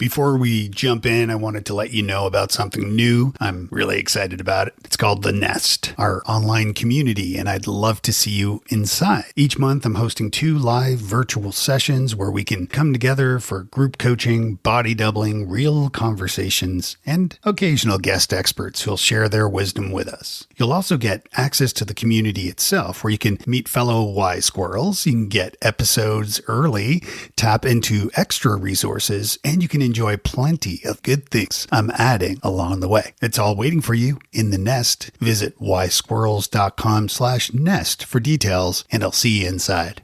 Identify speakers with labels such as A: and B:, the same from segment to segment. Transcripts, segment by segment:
A: Before we jump in, I wanted to let you know about something new. I'm really excited about it. It's called The Nest, our online community, and I'd love to see you inside. Each month, I'm hosting 2 live virtual sessions where we can come together for group coaching, body doubling, real conversations, and occasional guest experts who'll share their wisdom with us. You'll also get access to the community itself, where you can meet fellow Wise Squirrels, you can get episodes early, tap into extra resources, and you can enjoy plenty of good things I'm adding along the way. It's all waiting for you in the Nest. Visit wisesquirrels.com/nest for details, and I'll see you inside.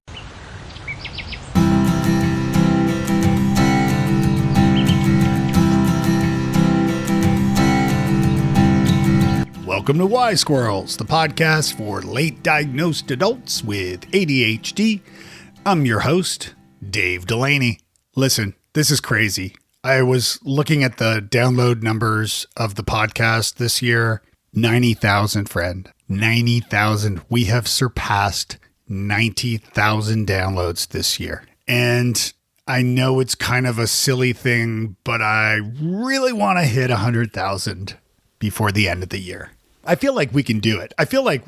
A: Welcome to Wise Squirrels, the podcast for late diagnosed adults with ADHD. I'm your host, Dave Delaney. Listen, this is crazy. I was looking at the download numbers of the podcast this year. 90,000, friend. 90,000. We have surpassed 90,000 downloads this year. And I know it's kind of a silly thing, but I really want to hit 100,000 before the end of the year. I feel like we can do it. I feel like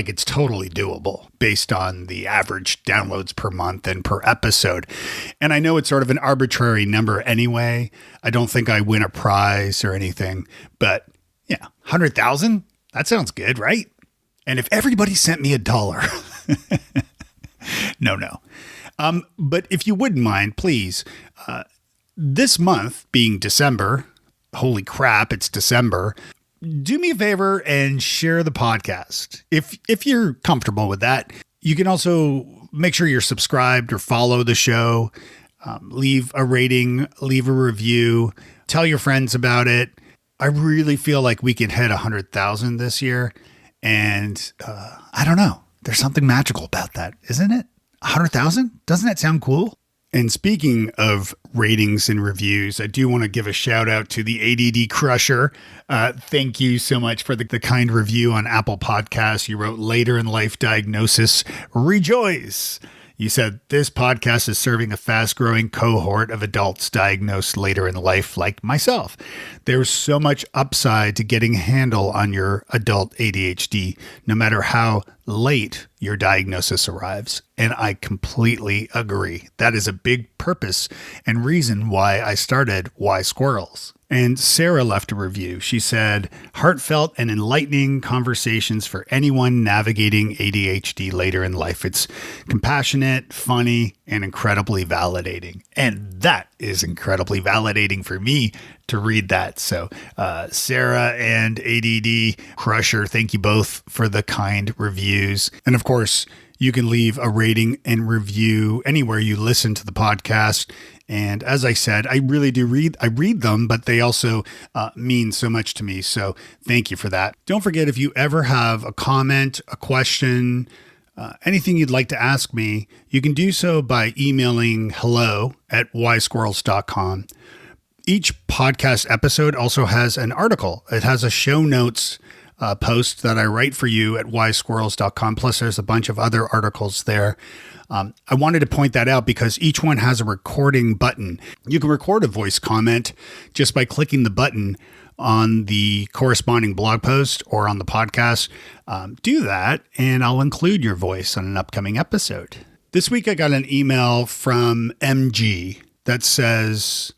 A: it's totally doable based on the average downloads per month and per episode. And I know it's sort of an arbitrary number anyway. I don't think I win a prize or anything, but yeah, 100,000, that sounds good, right? And if everybody sent me $1, no. But if you wouldn't mind, please, this month being December, holy crap, it's December. Do me a favor and share the podcast. If you're comfortable with that, you can also make sure you're subscribed or follow the show, leave a rating, leave a review, tell your friends about it. I really feel like we can hit 100,000 this year. And I don't know. There's something magical about that, isn't it? 100,000? Doesn't that sound cool? And speaking of ratings and reviews, I do want to give a shout out to the ADD Crusher. Thank you so much for the kind review on Apple Podcasts. You wrote later in life diagnosis, rejoice. You said this podcast is serving a fast-growing cohort of adults diagnosed later in life like myself. There's so much upside to getting a handle on your adult ADHD, no matter how late your diagnosis arrives. And I completely agree. That is a big purpose and reason why I started Wise Squirrels. And Sarah left a review. She said, heartfelt and enlightening conversations for anyone navigating ADHD later in life. It's compassionate, funny, and incredibly validating. And that is incredibly validating for me to read that. So Sarah and ADD Crusher, thank you both for the kind reviews. And of course, you can leave a rating and review anywhere you listen to the podcast. And as I said, I really do read them, but they also mean so much to me. So thank you for that. Don't forget, if you ever have a comment, a question, anything you'd like to ask me, you can do so by emailing hello@wisesquirrels.com. Each podcast episode also has an article. It has a show notes post that I write for you at wisesquirrels.com. Plus, there's a bunch of other articles there. I wanted to point that out because each one has a recording button. You can record a voice comment just by clicking the button on the corresponding blog post or on the podcast. Do that, and I'll include your voice on an upcoming episode. This week, I got an email from MG that says,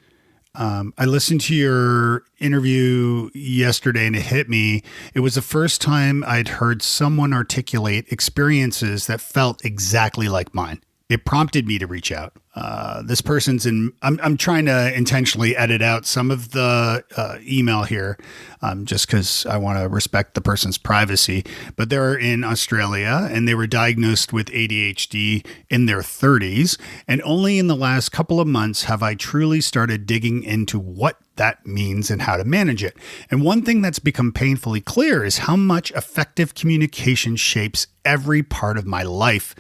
A: I listened to your interview yesterday and it hit me. It was the first time I'd heard someone articulate experiences that felt exactly like mine. It prompted me to reach out. This person's in, I'm trying to intentionally edit out some of the email here just because I want to respect the person's privacy. But they're in Australia and they were diagnosed with ADHD in their 30s. And only in the last couple of months have I truly started digging into what that means and how to manage it. And one thing that's become painfully clear is how much effective communication shapes every part of my life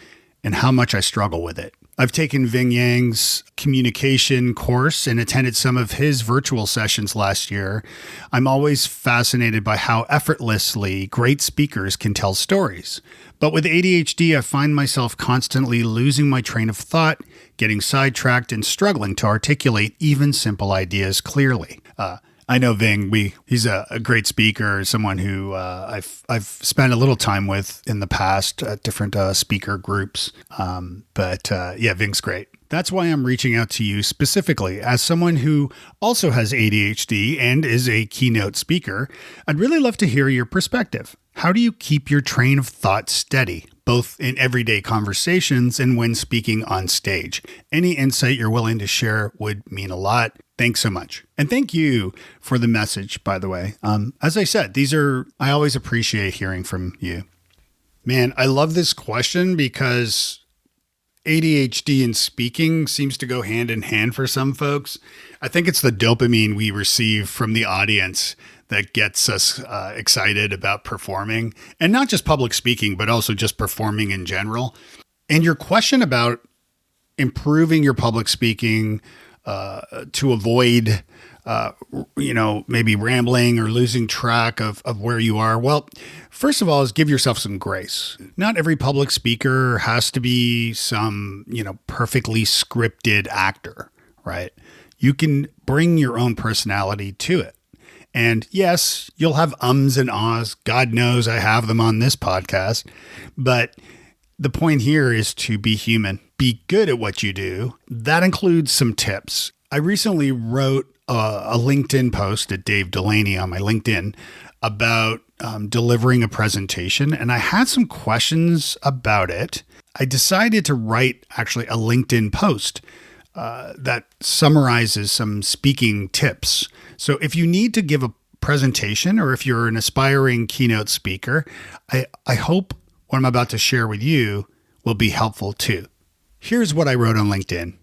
A: and how much I struggle with it. I've taken Ving Yang's communication course and attended some of his virtual sessions last year. I'm always fascinated by how effortlessly great speakers can tell stories. But with ADHD, I find myself constantly losing my train of thought, getting sidetracked, and struggling to articulate even simple ideas clearly. I know Ving. He's a great speaker, someone who I've spent a little time with in the past at different speaker groups. But Ving's great. That's why I'm reaching out to you specifically. As someone who also has ADHD and is a keynote speaker, I'd really love to hear your perspective. How do you keep your train of thought steady, both in everyday conversations and when speaking on stage? Any insight you're willing to share would mean a lot. Thanks so much. And thank you for the message, by the way. As I said, I always appreciate hearing from you. Man, I love this question because ADHD and speaking seems to go hand in hand for some folks. I think it's the dopamine we receive from the audience that gets us excited about performing, and not just public speaking, but also just performing in general. And your question about improving your public speaking to avoid, maybe rambling or losing track of where you are. Well, first of all, is give yourself some grace. Not every public speaker has to be some, perfectly scripted actor, right? You can bring your own personality to it. And yes, you'll have ums and ahs. God knows I have them on this podcast. But the point here is to be human. Be good at what you do. That includes some tips. I recently wrote a LinkedIn post at Dave Delaney on my LinkedIn about delivering a presentation, and I had some questions about it. I decided to write actually a LinkedIn post that summarizes some speaking tips. So if you need to give a presentation, or if you're an aspiring keynote speaker, I hope what I'm about to share with you will be helpful too. Here's what I wrote on LinkedIn.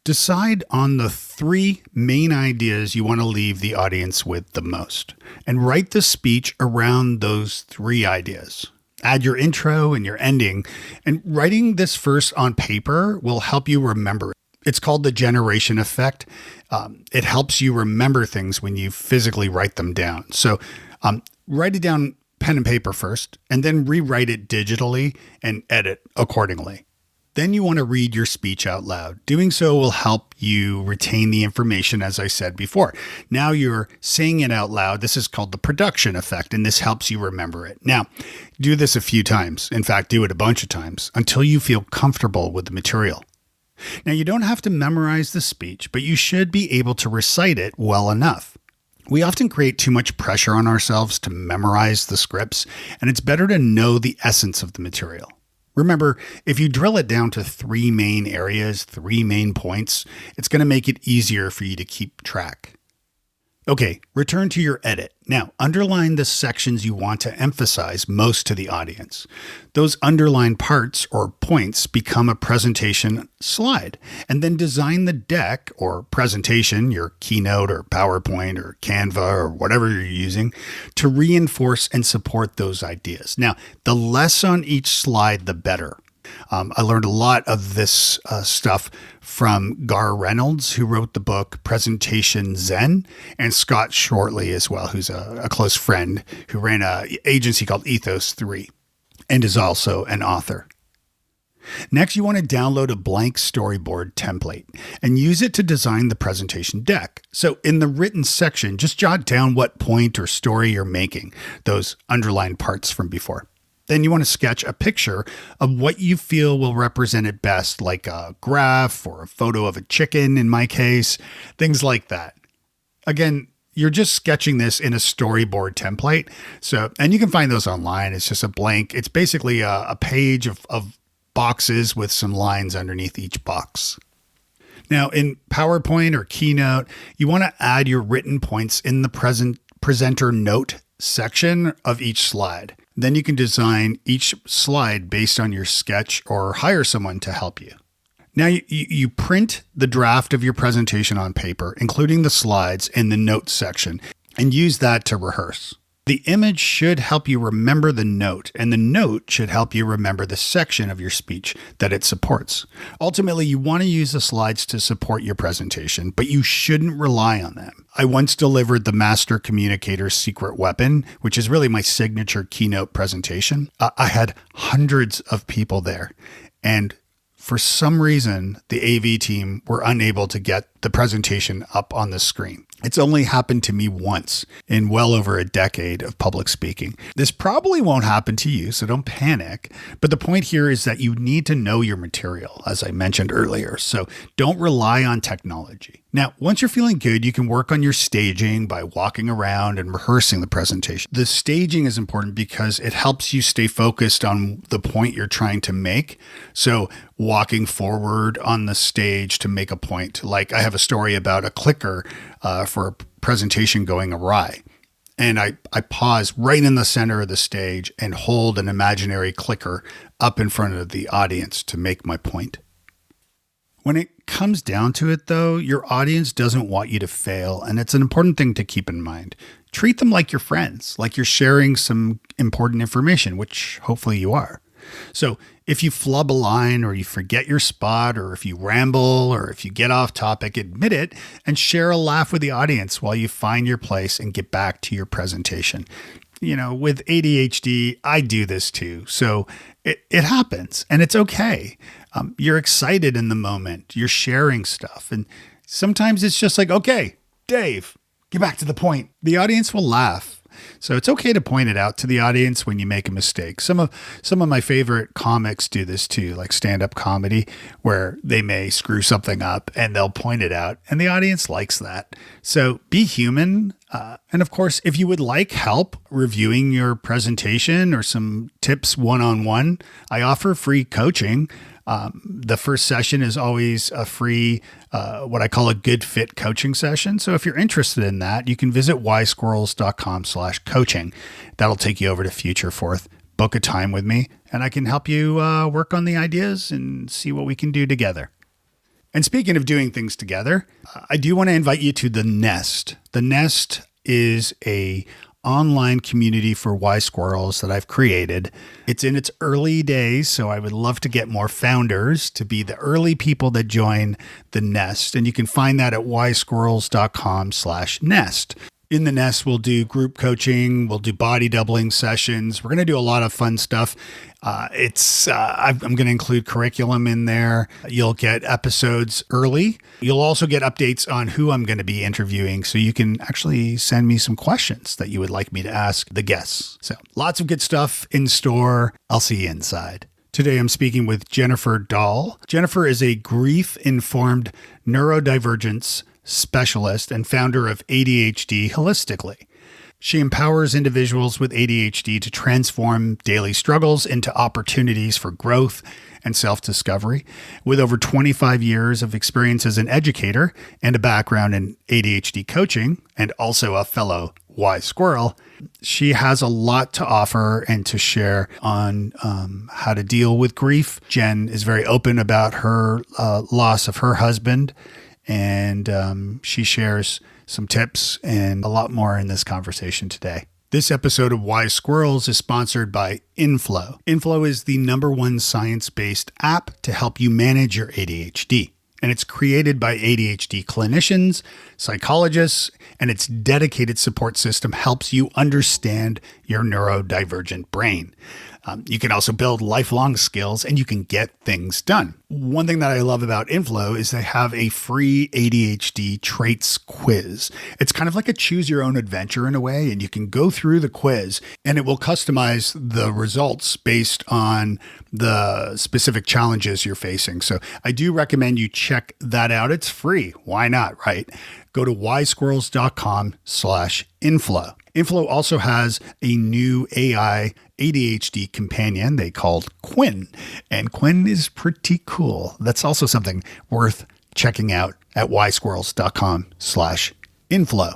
A: Decide on the 3 main ideas you want to leave the audience with the most, and write the speech around those 3 ideas. Add your intro and your ending, and writing this first on paper will help you remember it. It's called the generation effect. It helps you remember things when you physically write them down. So write it down pen and paper first, and then rewrite it digitally and edit accordingly. Then you want to read your speech out loud. Doing so will help you retain the information, as I said before. Now you're saying it out loud. This is called the production effect, and this helps you remember it. Now, do this a few times. In fact, do it a bunch of times until you feel comfortable with the material. Now, you don't have to memorize the speech, but you should be able to recite it well enough. We often create too much pressure on ourselves to memorize the scripts, and it's better to know the essence of the material. Remember, if you drill it down to 3 main areas, 3 main points, it's going to make it easier for you to keep track. Okay, return to your edit. Now, underline the sections you want to emphasize most to the audience. Those underlined parts or points become a presentation slide, and then design the deck or presentation, your keynote or PowerPoint or Canva or whatever you're using, to reinforce and support those ideas. Now, the less on each slide, the better. I learned a lot of this stuff from Gar Reynolds, who wrote the book Presentation Zen, and Scott Shortley as well, who's a close friend who ran an agency called Ethos 3 and is also an author. Next, you want to download a blank storyboard template and use it to design the presentation deck. So in the written section, just jot down what point or story you're making, those underlined parts from before. Then you want to sketch a picture of what you feel will represent it best, like a graph or a photo of a chicken in my case, things like that. Again, you're just sketching this in a storyboard template. And you can find those online. It's just a blank. It's basically a page of boxes with some lines underneath each box. Now in PowerPoint or Keynote, you want to add your written points in the presenter note section of each slide. Then you can design each slide based on your sketch or hire someone to help you. Now you print the draft of your presentation on paper, including the slides in the notes section, and use that to rehearse. The image should help you remember the note, and the note should help you remember the section of your speech that it supports. Ultimately, you want to use the slides to support your presentation, but you shouldn't rely on them. I once delivered the Master Communicator's Secret Weapon, which is really my signature keynote presentation. I had hundreds of people there, and for some reason, the AV team were unable to get the presentation up on the screen. It's only happened to me once in well over a decade of public speaking. This probably won't happen to you, so don't panic. But the point here is that you need to know your material, as I mentioned earlier. So don't rely on technology. Now, once you're feeling good, you can work on your staging by walking around and rehearsing the presentation. The staging is important because it helps you stay focused on the point you're trying to make. So walking forward on the stage to make a point. Like I have a story about a clicker for a presentation going awry. And I pause right in the center of the stage and hold an imaginary clicker up in front of the audience to make my point. When it comes down to it, though, your audience doesn't want you to fail, and it's an important thing to keep in mind. Treat them like your friends, like you're sharing some important information, which hopefully you are. So if you flub a line or you forget your spot or if you ramble or if you get off topic, admit it and share a laugh with the audience while you find your place and get back to your presentation. You know, with ADHD, I do this too. So it happens and it's okay. You're excited in the moment. You're sharing stuff. And sometimes it's just like, okay, Dave, get back to the point. The audience will laugh. So it's okay to point it out to the audience when you make a mistake. Some of my favorite comics do this too, like stand-up comedy, where they may screw something up and they'll point it out and the audience likes that. So be human. And of course, if you would like help reviewing your presentation or some tips one-on-one, I offer free coaching. The first session is always a free, what I call a good fit coaching session. So if you're interested in that, you can visit wisesquirrels.com/coaching. That'll take you over to Future Forth. Book a time with me and I can help you work on the ideas and see what we can do together. And speaking of doing things together, I do want to invite you to The Nest. The Nest is a online community for Wise Squirrels that I've created. It's in its early days, so I would love to get more founders to be the early people that join The Nest. And you can find that at wisesquirrels.com/nest. In The Nest, we'll do group coaching, we'll do body doubling sessions. We're going to do a lot of fun stuff. I'm going to include curriculum in there. You'll get episodes early. You'll also get updates on who I'm going to be interviewing, so you can actually send me some questions that you would like me to ask the guests. So lots of good stuff in store. I'll see you inside. Today, I'm speaking with Jennifer Dall. Jennifer is a grief-informed neurodivergence specialist and founder of ADHD Holistically. She empowers individuals with ADHD to transform daily struggles into opportunities for growth and self-discovery. With over 25 years of experience as an educator and a background in ADHD coaching, and also a fellow Wise Squirrel, she has a lot to offer and to share on how to deal with grief. Jen is very open about her loss of her husband, and she shares some tips and a lot more in this conversation today. This episode of Wise Squirrels is sponsored by Inflow. Inflow is the #1 science-based app to help you manage your ADHD. And it's created by ADHD clinicians, psychologists, and its dedicated support system helps you understand your neurodivergent brain. You can also build lifelong skills and you can get things done. One thing that I love about Inflow is they have a free ADHD traits quiz. It's kind of like a choose your own adventure in a way, and you can go through the quiz and it will customize the results based on the specific challenges you're facing. So I do recommend you check that out. It's free. Why not, right? Go to wisesquirrels.com/inflow. Inflow also has a new AI ADHD companion they called Quinn, and Quinn is pretty cool. That's also something worth checking out at wisesquirrels.com/inflow.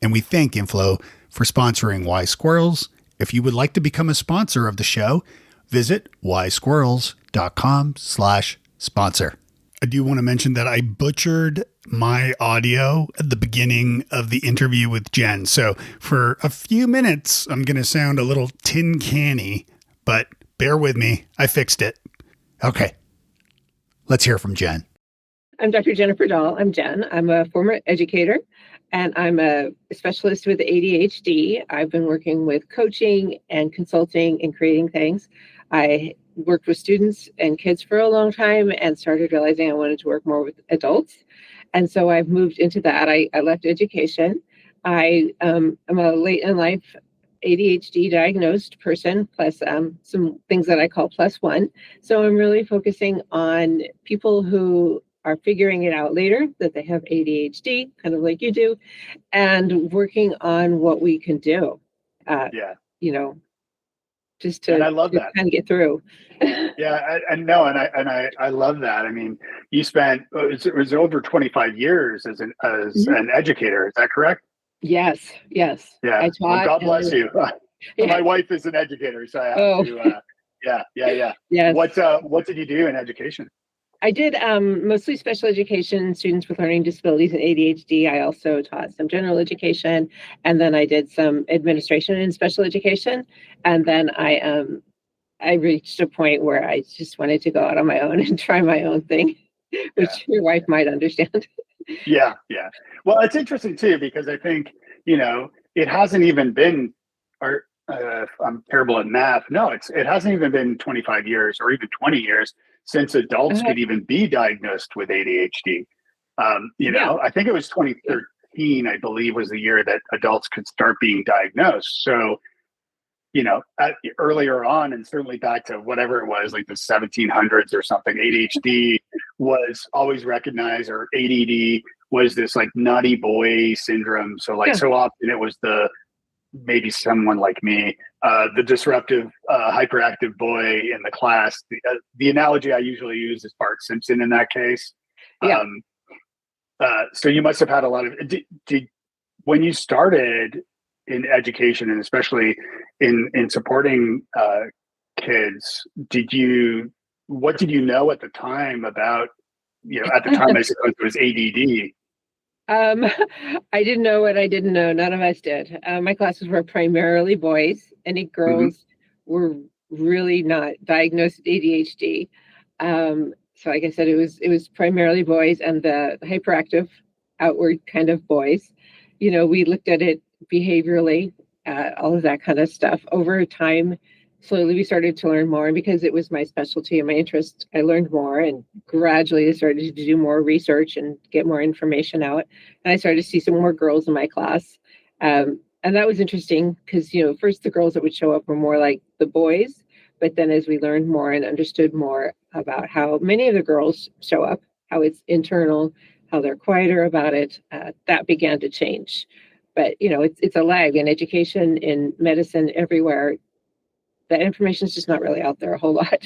A: And we thank Inflow for sponsoring Wise Squirrels. If you would like to become a sponsor of the show, visit wisesquirrels.com/sponsor. I do want to mention that I butchered my audio at the beginning of the interview with Jen. So for a few minutes, I'm going to sound a little tin canny, but bear with me. I fixed it. Okay. Let's hear from Jen.
B: I'm Dr. Jennifer Dall. I'm Jen. I'm a former educator, and I'm a specialist with ADHD. I've been working with coaching and consulting and creating things. I worked with students and kids for a long time and started realizing I wanted to work more with adults. And so I've moved into that. I left education. I am a late in life ADHD diagnosed person, plus some things that I call plus one. So I'm really focusing on people who are figuring it out later that they have ADHD, kind of like you do, and working on what we can do. You know, just to,
C: and I love that.
B: Kind of get through.
C: Yeah, I love that. I mean, you spent it was over 25 years as an educator. Is that correct?
B: Yes.
C: Yeah.
B: I taught.
C: Well, God bless you. Yeah. My wife is an educator, so I have to. Yeah.
B: Yes.
C: What did you do in education?
B: I did mostly special education, students with learning disabilities and ADHD. I also taught some general education, and then I did some administration in special education. And then I reached a point where I just wanted to go out on my own and try my own thing, which your wife might understand.
C: Yeah. Well, it's interesting too, because I think, it hasn't even been, or I'm terrible at math. No, it hasn't even been 25 years or even 20 years since adults could even be diagnosed with ADHD. I think it was 2013, I believe, was the year that adults could start being diagnosed. So, earlier on, and certainly back to whatever it was, like the 1700s or something, ADHD was always recognized, or ADD was this like naughty boy syndrome. So so often it was maybe someone like me, the disruptive, hyperactive boy in the class. The analogy I usually use is Bart Simpson in that case.
B: Yeah.
C: So you must have had a lot of, when you started in education, and especially in supporting kids, what did you know at the time about, at the time I suppose it was ADD?
B: I didn't know what I didn't know. None of us did. My classes were primarily boys. Any girls were really not diagnosed with ADHD. So like I said, it was primarily boys and the hyperactive, outward kind of boys. We looked at it behaviorally, all of that kind of stuff. Over time, slowly we started to learn more, and because it was my specialty and my interest, I learned more, and gradually I started to do more research and get more information out. And I started to see some more girls in my class. And that was interesting because, first the girls that would show up were more like the boys, but then as we learned more and understood more about how many of the girls show up, how it's internal, how they're quieter about it, that began to change. But, it's a lag in education, in medicine, everywhere. That information is just not really out there a whole lot.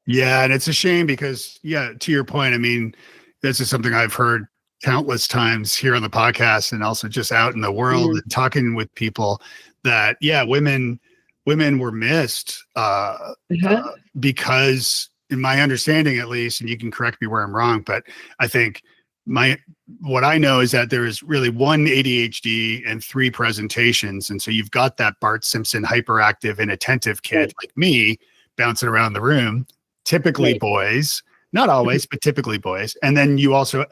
A: Yeah. And it's a shame because, to your point, I mean, this is something I've heard countless times here on the podcast and also just out in the world and talking with people that, women were missed because, in my understanding at least, and you can correct me where I'm wrong, but I think what I know is that there is really one ADHD and 3 presentations. And so you've got that Bart Simpson hyperactive and attentive kid like me bouncing around the room, typically boys, not always, but typically boys. And then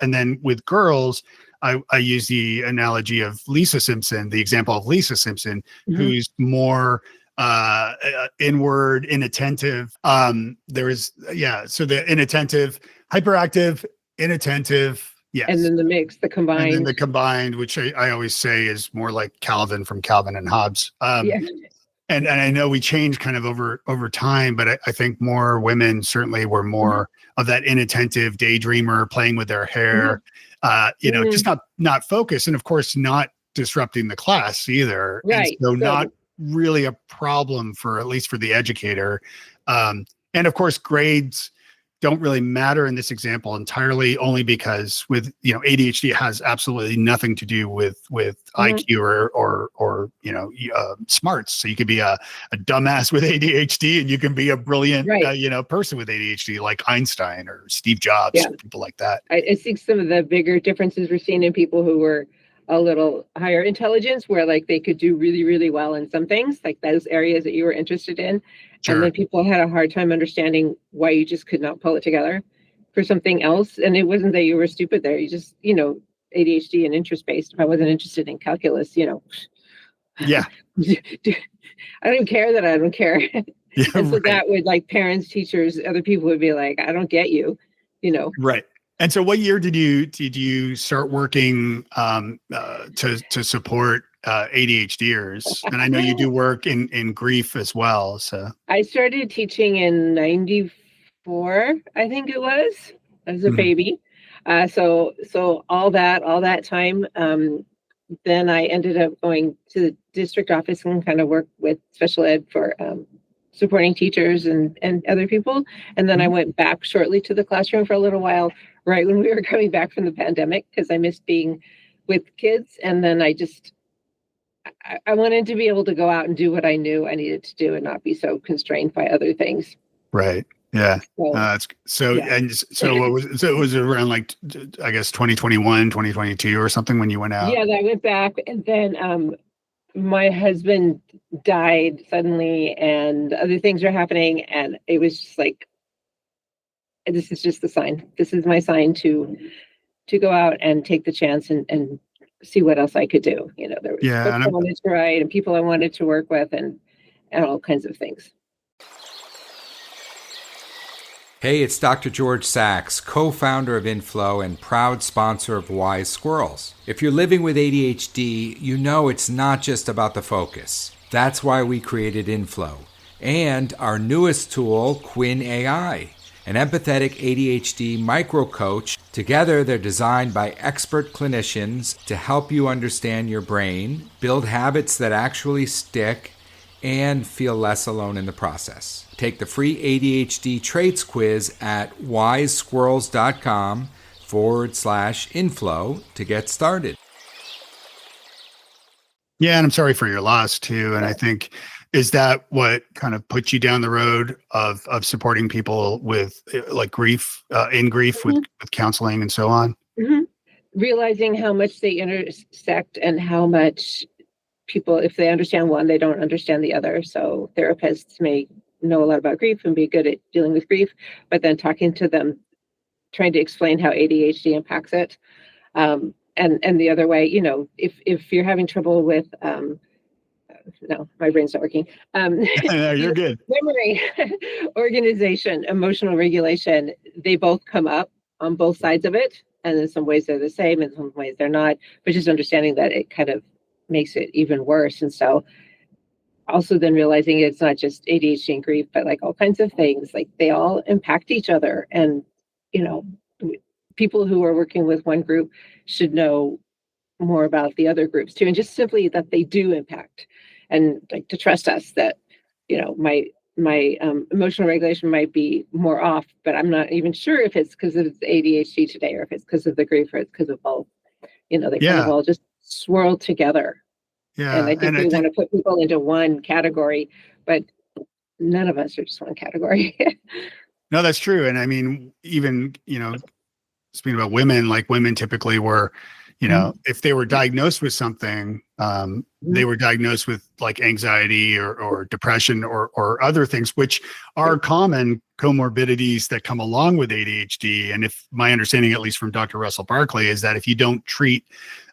A: and then with girls, I use the analogy of Lisa Simpson, the example of Lisa Simpson, who's more inward, inattentive. So the inattentive, hyperactive, inattentive. Yes.
B: And then the combined.
A: Which I always say is more like Calvin from Calvin and Hobbes. And I know we changed kind of over time, but I think more women certainly were more of that inattentive daydreamer, playing with their hair, just not focused. And of course, not disrupting the class either.
B: Right.
A: And so not really a problem at least for the educator. And of course, grades don't really matter in this example entirely, only because with, ADHD has absolutely nothing to do with IQ or smarts. So you could be a dumbass with ADHD, and you can be a brilliant,
B: Right.
A: person with ADHD, like Einstein or Steve Jobs,
B: Yeah.
A: or people like that.
B: I think some of the bigger differences we're seeing in people who were a little higher intelligence, where like they could do really, really well in some things, like those areas that you were interested in.
A: Sure.
B: And then people had a hard time understanding why you just could not pull it together for something else. And it wasn't that you were stupid there. You just, ADHD and interest based. If I wasn't interested in calculus,
A: Yeah.
B: I don't even care that I don't care.
A: Yeah,
B: And so
A: right.
B: that would, like, parents, teachers, other people would be like, I don't get you,
A: Right. And so what year did you start working to support ADHDers? And I know you do work in grief as well. So
B: I started teaching in 94, I think it was, as a baby. So all that time, then I ended up going to the district office and kind of worked with special ed for supporting teachers and other people. And then I went back shortly to the classroom for a little while, right when we were coming back from the pandemic, because I missed being with kids. And then I wanted to be able to go out and do what I knew I needed to do and not be so constrained by other things.
A: Right. Yeah. So it was around, like, I guess 2021, 2022 or something when you went out.
B: Yeah, I went back, and then my husband died suddenly and other things are happening, and it was just like, this is just the sign. This is my sign to go out and take the chance and see what else I could do. There was books I wanted to write and people I wanted to work with and all kinds of things.
D: Hey, it's Dr. George Sachs, co-founder of Inflow and proud sponsor of Wise Squirrels. If you're living with ADHD, you know it's not just about the focus. That's why we created Inflow. And our newest tool, Quinn AI, an empathetic ADHD micro-coach. Together, they're designed by expert clinicians to help you understand your brain, build habits that actually stick, and feel less alone in the process. Take the free ADHD traits quiz at wisesquirrels.com/inflow to get started.
A: Yeah, and I'm sorry for your loss too. And I think, is that what kind of put you down the road of supporting people with like grief, with counseling and so on?
B: Realizing how much they intersect and how much people, if they understand one, they don't understand the other. So therapists may know a lot about grief and be good at dealing with grief, but then talking to them, trying to explain how ADHD impacts it. And the other way, if you're having trouble with, no, my brain's not working.
A: No, you're good.
B: Memory, organization, emotional regulation, they both come up on both sides of it. And in some ways they're the same, in some ways they're not, but just understanding that it kind of makes it even worse. And so also then realizing it's not just ADHD and grief, but like all kinds of things, like they all impact each other. And, people who are working with one group should know more about the other groups too. And just simply that they do impact, and like to trust us that, my emotional regulation might be more off, but I'm not even sure if it's because of ADHD today or if it's because of the grief or it's because of both. They kind of all just swirl together.
A: Yeah.
B: And I think we want to put people into one category, but none of us are just one category.
A: No, that's true. And I mean, even, speaking about women, like women typically were, if they were diagnosed with something, they were diagnosed with like anxiety or depression or other things, which are common comorbidities that come along with ADHD. And if my understanding, at least from Dr. Russell Barkley, is that if you don't treat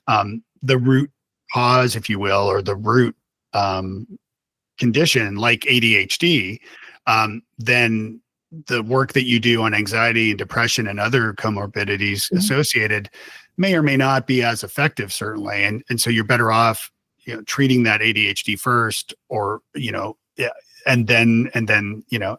A: the root cause, if you will, or the root condition like ADHD, then the work that you do on anxiety and depression and other comorbidities associated may or may not be as effective, certainly. And so you're better off, treating that ADHD first, or, and then, and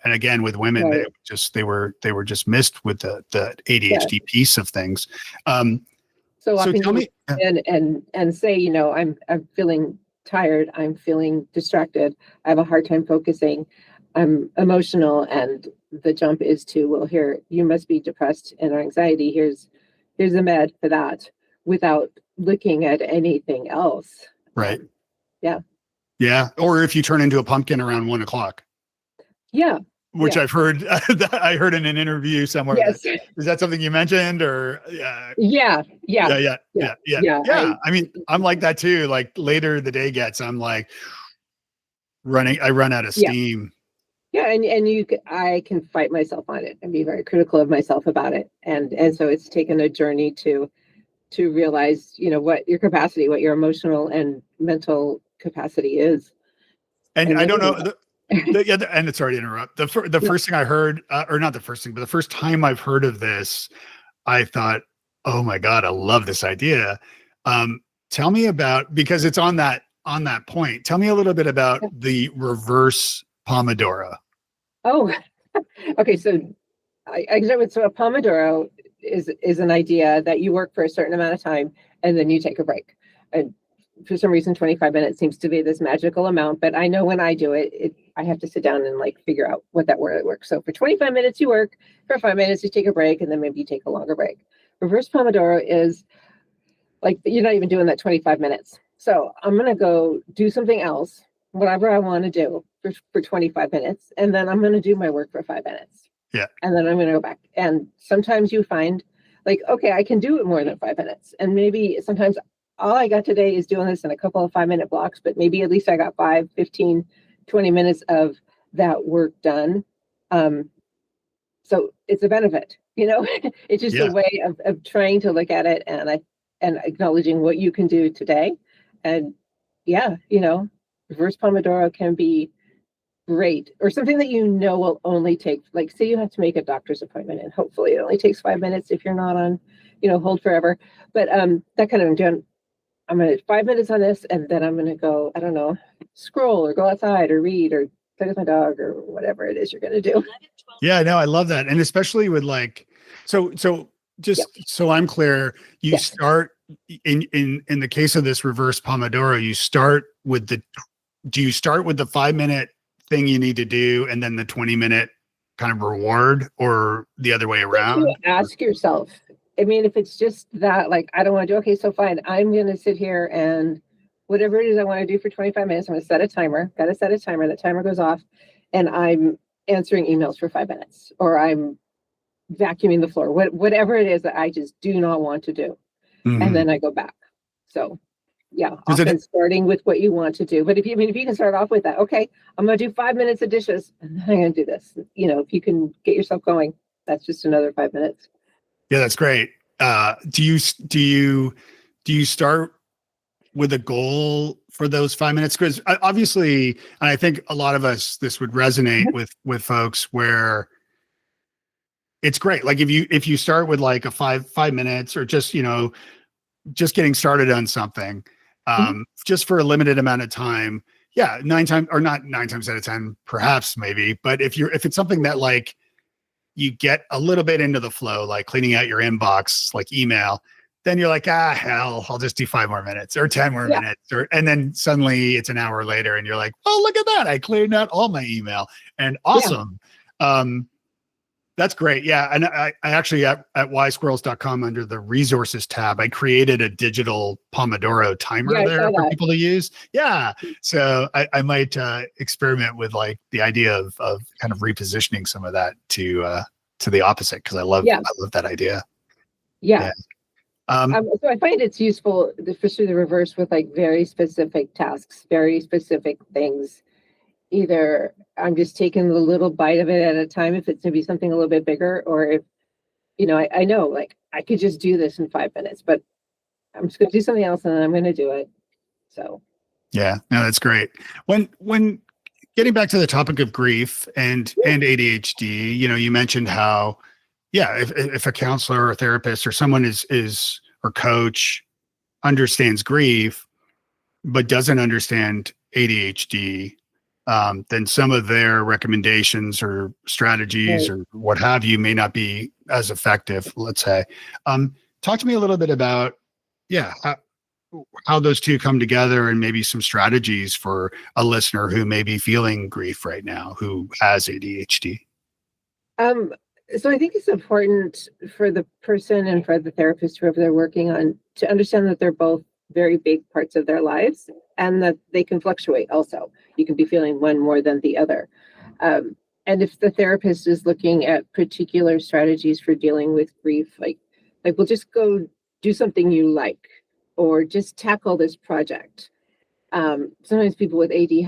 A: again, with women, right, they were just missed with the ADHD piece of things.
B: So often tell me, and say, I'm feeling tired, I'm feeling distracted, I have a hard time focusing. I'm emotional, and the jump is to, well, here, you must be depressed and anxiety. Here's a med for that, without looking at anything else.
A: Right.
B: Yeah.
A: Yeah. Or if you turn into a pumpkin around 1 o'clock.
B: Yeah.
A: Which
B: Yeah.
A: I've heard, I heard in an interview somewhere.
B: Yes.
A: Is that something you mentioned or?
B: Yeah.
A: I mean, I'm like that too. Like later the day gets, I'm like I run out of steam.
B: Yeah. And I can fight myself on it and be very critical of myself about it. And so it's taken a journey to realize, what your capacity, what your emotional and mental capacity is.
A: And I don't know. And sorry to interrupt. The first thing I heard, or not the first thing, but the first time I've heard of this, I thought, oh my God, I love this idea. Tell me about, because it's on that point. Tell me a little bit about the reverse Pomodoro.
B: Oh, okay. So so a Pomodoro is an idea that you work for a certain amount of time and then you take a break. And for some reason, 25 minutes seems to be this magical amount, but I know when I do it, I have to sit down and like figure out what that word works. So for 25 minutes you work, for 5 minutes you take a break, and then maybe you take a longer break. Reverse Pomodoro is like, you're not even doing that 25 minutes. So I'm going to go do something else, whatever I want to do for 25 minutes. And then I'm going to do my work for 5 minutes.
A: Yeah.
B: And then I'm going to go back. And sometimes you find like, okay, I can do it more than 5 minutes. And maybe sometimes all I got today is doing this in a couple of 5-minute blocks, but maybe at least I got 5, 15, 20 minutes of that work done. So it's a benefit, it's just a way of trying to look at it and acknowledging what you can do today. And reverse Pomodoro can be great, or something that will only take, like, say you have to make a doctor's appointment, and hopefully it only takes 5 minutes if you're not on, hold forever. But that kind of, I'm going to 5 minutes on this, and then I'm going to go, I don't know, scroll or go outside or read or play with my dog or whatever it is you're going to do.
A: Yeah, no, I love that. And especially with like, so I'm clear, you start in the case of this reverse Pomodoro, you start with do you start with the 5-minute thing you need to do and then the 20-minute kind of reward, or the other way around?
B: You ask yourself, I mean, if it's just that, like, I don't want to do, okay, so fine, I'm going to sit here and whatever it is I want to do for 25 minutes, I'm going to set a timer, got to set a timer, the timer goes off, and I'm answering emails for 5 minutes, or I'm vacuuming the floor, whatever it is that I just do not want to do. Mm-hmm. And then I go back. So often starting with what you want to do. But if you can start off with that, okay, I'm going to do 5 minutes of dishes, and then I'm going to do this. If you can get yourself going, that's just another 5 minutes.
A: Yeah, that's great. Do you start with a goal for those 5 minutes? Because obviously, and I think a lot of us, this would resonate with folks where it's great. Like if you start with like a 5 minutes, or just getting started on something, just for a limited amount of time. Yeah, 9 times out of 10, perhaps, maybe. But if it's something that like you get a little bit into the flow, like cleaning out your inbox, like email, then you're like, hell, I'll just do 5 more minutes or 10 more minutes. And then suddenly it's an hour later and you're like, oh, look at that. I cleared out all my email, and awesome. Yeah. That's great. Yeah. And I actually at wisesquirrels.com, under the resources tab, I created a digital Pomodoro timer there for people to use. Yeah. So I might experiment with like the idea of kind of repositioning some of that to the opposite, because I love that idea.
B: Yeah. So I find it's useful, especially the reverse, with like very specific tasks, very specific things. Either I'm just taking a little bite of it at a time, if it's going to be something a little bit bigger, or if, I know, like, I could just do this in 5 minutes, but I'm just going to do something else and then I'm going to do it. So. Yeah,
A: no, that's great. When getting back to the topic of grief and ADHD, you mentioned how, if a counselor or therapist or someone is or coach understands grief, but doesn't understand ADHD, then some of their recommendations or strategies or what have you may not be as effective, let's say. Talk to me a little bit about, how those two come together and maybe some strategies for a listener who may be feeling grief right now, who has ADHD.
B: So I think it's important for the person and for the therapist, whoever they're working on, to understand that they're both very big parts of their lives and that they can fluctuate also. You can be feeling one more than the other. And if the therapist is looking at particular strategies for dealing with grief, well, just go do something you like, or just tackle this project. Sometimes people with ADHD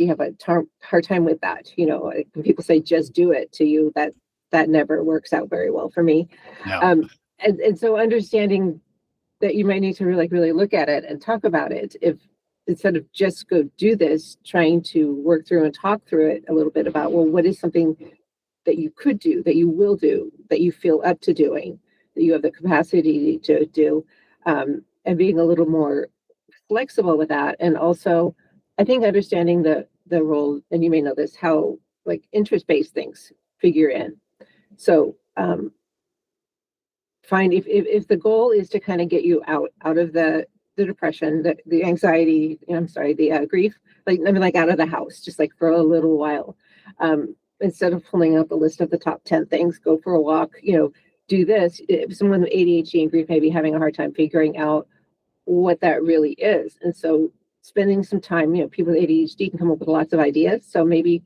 B: have a hard time with that. When people say just do it to you, that never works out very well for me.
A: No.
B: And so understanding that you might need to really look at it and talk about it, if instead of just go do this, trying to work through and talk through it a little bit about, well, what is something that you could do, that you will do, that you feel up to doing, that you have the capacity to do, and being a little more flexible with that. And also, I think understanding the role, and you may know this, how interest-based things figure in. So find if the goal is to kind of get you out of the depression, the anxiety, the grief, out of the house, just for a little while. Instead of pulling out the list of the top 10 things, go for a walk, do this. If someone with ADHD and grief may be having a hard time figuring out what that really is. And so spending some time, people with ADHD can come up with lots of ideas. So maybe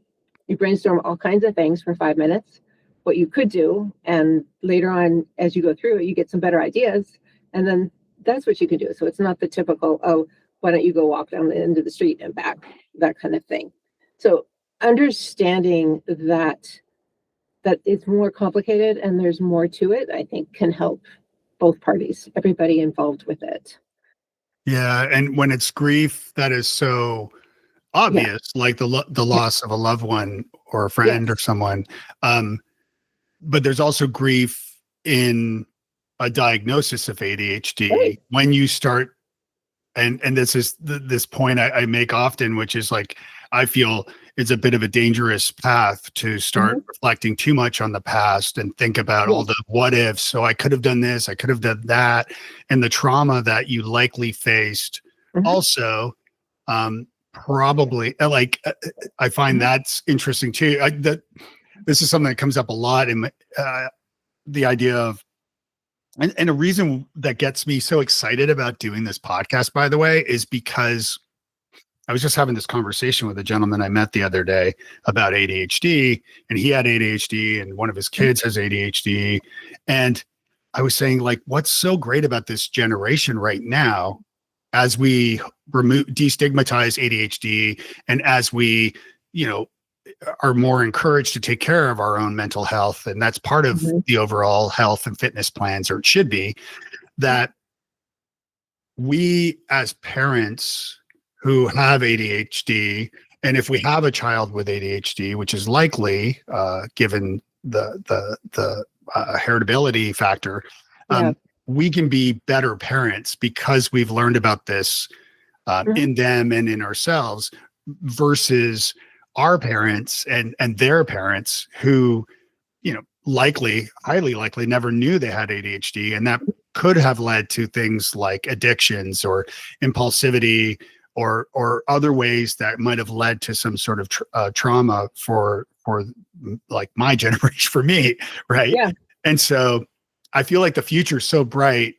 B: you brainstorm all kinds of things for 5 minutes, what you could do. And later on, as you go through it, you get some better ideas. And then that's what you can do. So it's not the typical, oh, why don't you go walk down the end of the street and back, that kind of thing. So understanding that it's more complicated and there's more to it, I think can help both parties, everybody involved with it.
A: Yeah. And when it's grief that is so obvious, like the loss of a loved one or a friend or someone, but there's also grief in a diagnosis of ADHD. Right. When you start, and this is this point I make often, which is I feel it's a bit of a dangerous path to start reflecting too much on the past and think about all the what ifs. So I could have done this, I could have done that. And the trauma that you likely faced also, probably I find that's interesting too. This is something that comes up a lot in the idea of, and a reason that gets me so excited about doing this podcast, by the way, is because I was just having this conversation with a gentleman I met the other day about ADHD, and he had ADHD and one of his kids has ADHD. And I was saying, what's so great about this generation right now, as we destigmatize ADHD and as we, are more encouraged to take care of our own mental health. And that's part of the overall health and fitness plans, or it should be, that we as parents who have ADHD, and if we have a child with ADHD, which is likely, given the heritability factor, we can be better parents because we've learned about this in them and in ourselves, versus our parents and their parents who, highly likely never knew they had ADHD. And that could have led to things like addictions or impulsivity or other ways that might have led to some sort of trauma for my generation, for me. Right. Yeah. And so I feel like the future is so bright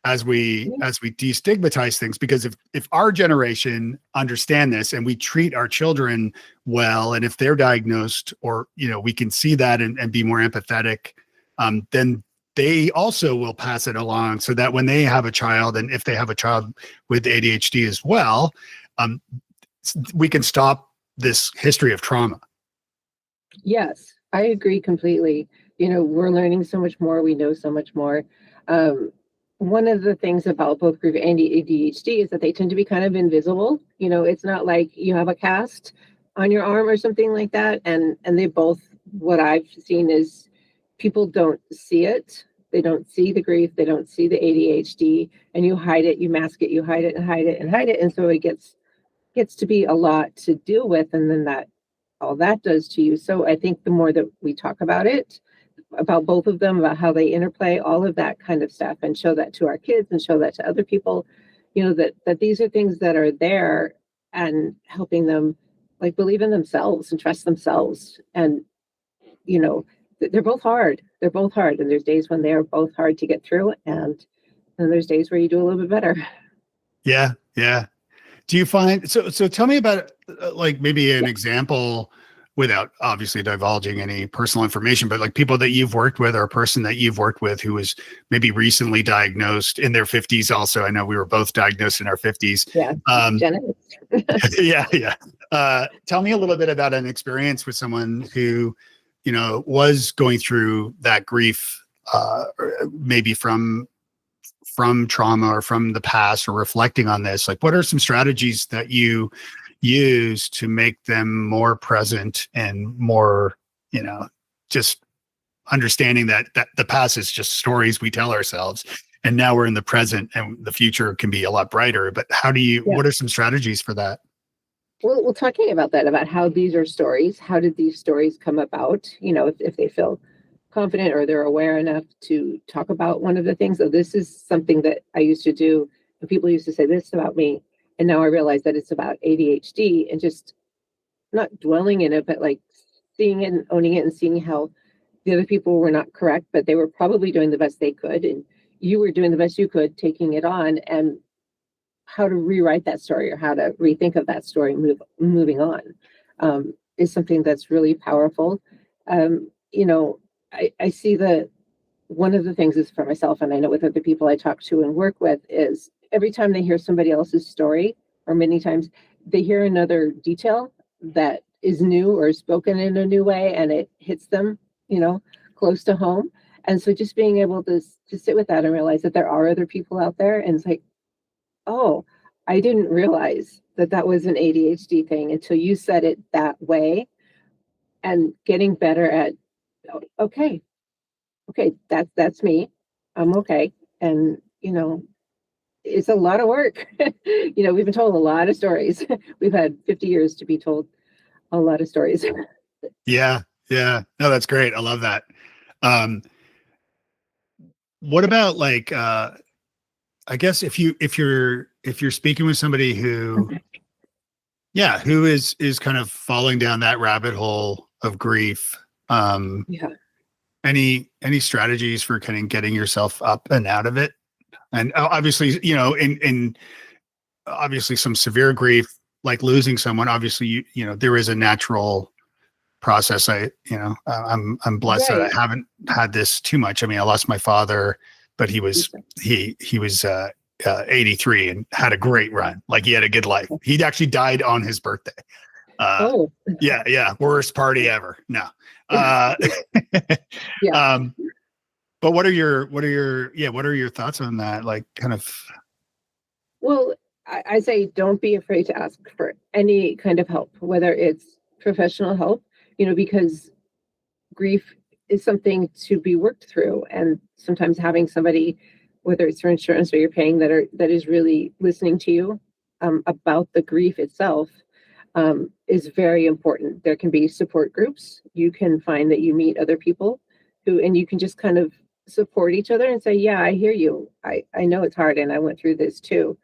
A: as we destigmatize things, because if our generation understand this and we treat our children well, and if they're diagnosed, or we can see that and be more empathetic, then they also will pass it along, so that when they have a child, and if they have a child with ADHD as well, we can stop this history of trauma.
B: Yes, I agree completely. We're learning so much more. We know so much more. One of the things about both grief and ADHD is that they tend to be kind of invisible. It's not like you have a cast on your arm or something like that. And they both, what I've seen is people don't see it. They don't see the grief. They don't see the ADHD, and you hide it, you mask it, you hide it and hide it and hide it. And so it gets to be a lot to deal with. And then all that does to you. So I think the more that we talk about it, about both of them, about how they interplay, all of that kind of stuff, and show that to our kids and show that to other people, that these are things that are there, and helping them like believe in themselves and trust themselves. And they're both hard. They're both hard, and there's days when they are both hard to get through, and there's days where you do a little bit better.
A: Yeah, yeah. Do you find so tell me about like maybe an example without obviously divulging any personal information, but like people that you've worked with or a person that you've worked with who was maybe recently diagnosed in their 50s also. I know we were both diagnosed in our 50s.
B: Yeah. Genetics.
A: Yeah, yeah. Tell me a little bit about an experience with someone who, was going through that grief, maybe from trauma or from the past, or reflecting on this. Like, what are some strategies that you use to make them more present and more, just understanding that the past is just stories we tell ourselves, and now we're in the present and the future can be a lot brighter. But what are some strategies for that?
B: Well, talking about that, about how these are stories, how did these stories come about? If they feel confident or they're aware enough to talk about one of the things. So this is something that I used to do, and people used to say this about me, and now I realize that it's about ADHD, and just not dwelling in it, but like seeing it and owning it and seeing how the other people were not correct, but they were probably doing the best they could, and you were doing the best you could, taking it on, and how to rewrite that story or how to rethink of that story, moving on, is something that's really powerful. I see that one of the things is for myself, and I know with other people I talk to and work with, is every time they hear somebody else's story, or many times they hear another detail that is new or spoken in a new way, and it hits them, close to home. And so just being able to sit with that and realize that there are other people out there, and it's like, oh, I didn't realize that was an ADHD thing until you said it that way, and getting better at, okay, that's me. I'm okay. And, it's a lot of work. We've been told a lot of stories. We've had 50 years to be told a lot of stories.
A: Yeah. Yeah. No, that's great. I love that. What about like, I guess if you're speaking with somebody who is kind of falling down that rabbit hole of grief,
B: Yeah.
A: any strategies for kind of getting yourself up and out of it? And obviously, in obviously some severe grief, like losing someone, obviously, there is a natural process. I'm blessed that I haven't had this too much. I mean, I lost my father, but he was 83 and had a great run. Like, he had a good life. He'd actually died on his birthday. Yeah. Worst party ever. No.
B: Yeah.
A: But what are your thoughts on that? Like, kind of.
B: Well, I say don't be afraid to ask for any kind of help, whether it's professional help, because grief is something to be worked through. And sometimes having somebody, whether it's for insurance or you're paying, that is really listening to you, about the grief itself, is very important. There can be support groups. You can find that you meet other people and you can just kind of support each other and say, yeah, I hear you. I know it's hard, and I went through this too.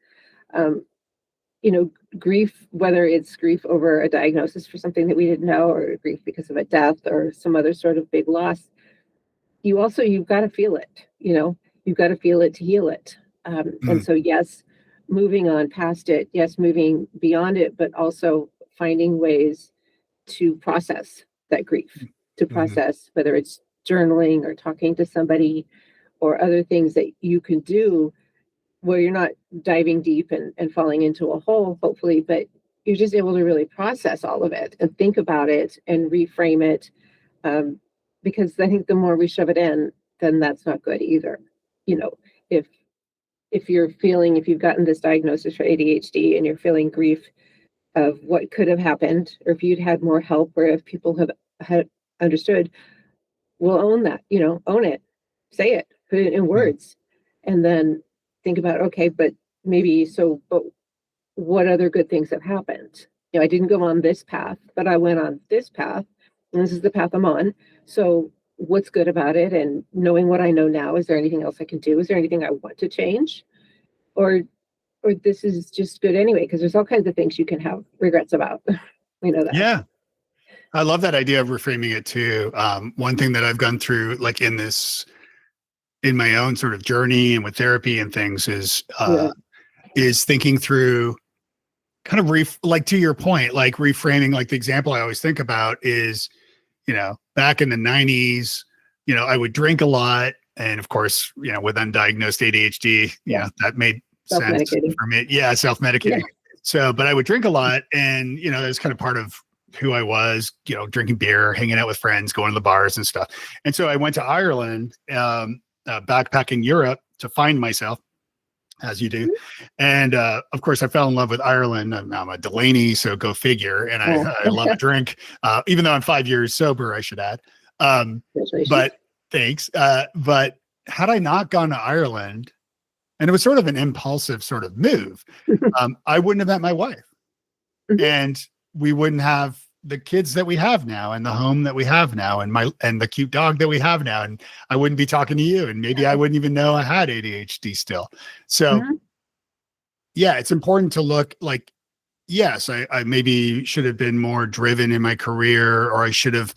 B: Grief, whether it's grief over a diagnosis for something that we didn't know, or grief because of a death or some other sort of big loss, you've got to feel it. You've got to feel it to heal it. And so, yes, moving on past it, yes, moving beyond it, but also finding ways to process that grief, to process, whether it's journaling or talking to somebody or other things that you can do where you're not diving deep and falling into a hole, hopefully, but you're just able to really process all of it and think about it and reframe it. Because I think the more we shove it in, then that's not good either. If you've gotten this diagnosis for ADHD and you're feeling grief of what could have happened, or if you'd had more help, or if people had understood, we'll own that, own it, say it, put it in words, and then think about, okay, but what other good things have happened? I didn't go on this path, but I went on this path, and this is the path I'm on. So what's good about it? And knowing what I know now, is there anything else I can do? Is there anything I want to change? Or or this is just good anyway, because there's all kinds of things you can have regrets about. We know that.
A: Yeah. I love that idea of reframing it too. One thing that I've gone through, like in my own sort of journey and with therapy and things, is thinking through kind of like to your point, like reframing. Like the example I always think about is, back in the 90s, I would drink a lot, and of course, with undiagnosed ADHD, that made sense for me. Yeah, self-medicating. Yeah. So, but I would drink a lot, and that was kind of part of who I was, drinking beer, hanging out with friends, going to the bars and stuff. And so I went to Ireland, backpacking Europe to find myself, as you do. And of course, I fell in love with Ireland. I'm a Delaney, so go figure. And I love a drink, even though I'm 5 years sober, I should add. But thanks. But had I not gone to Ireland, and it was sort of an impulsive sort of move, I wouldn't have met my wife. And we wouldn't have the kids that we have now, and the home that we have now, and the cute dog that we have now. And I wouldn't be talking to you, and maybe I wouldn't even know I had ADHD still. So yeah, it's important to look like, yes, I maybe should have been more driven in my career, or I should have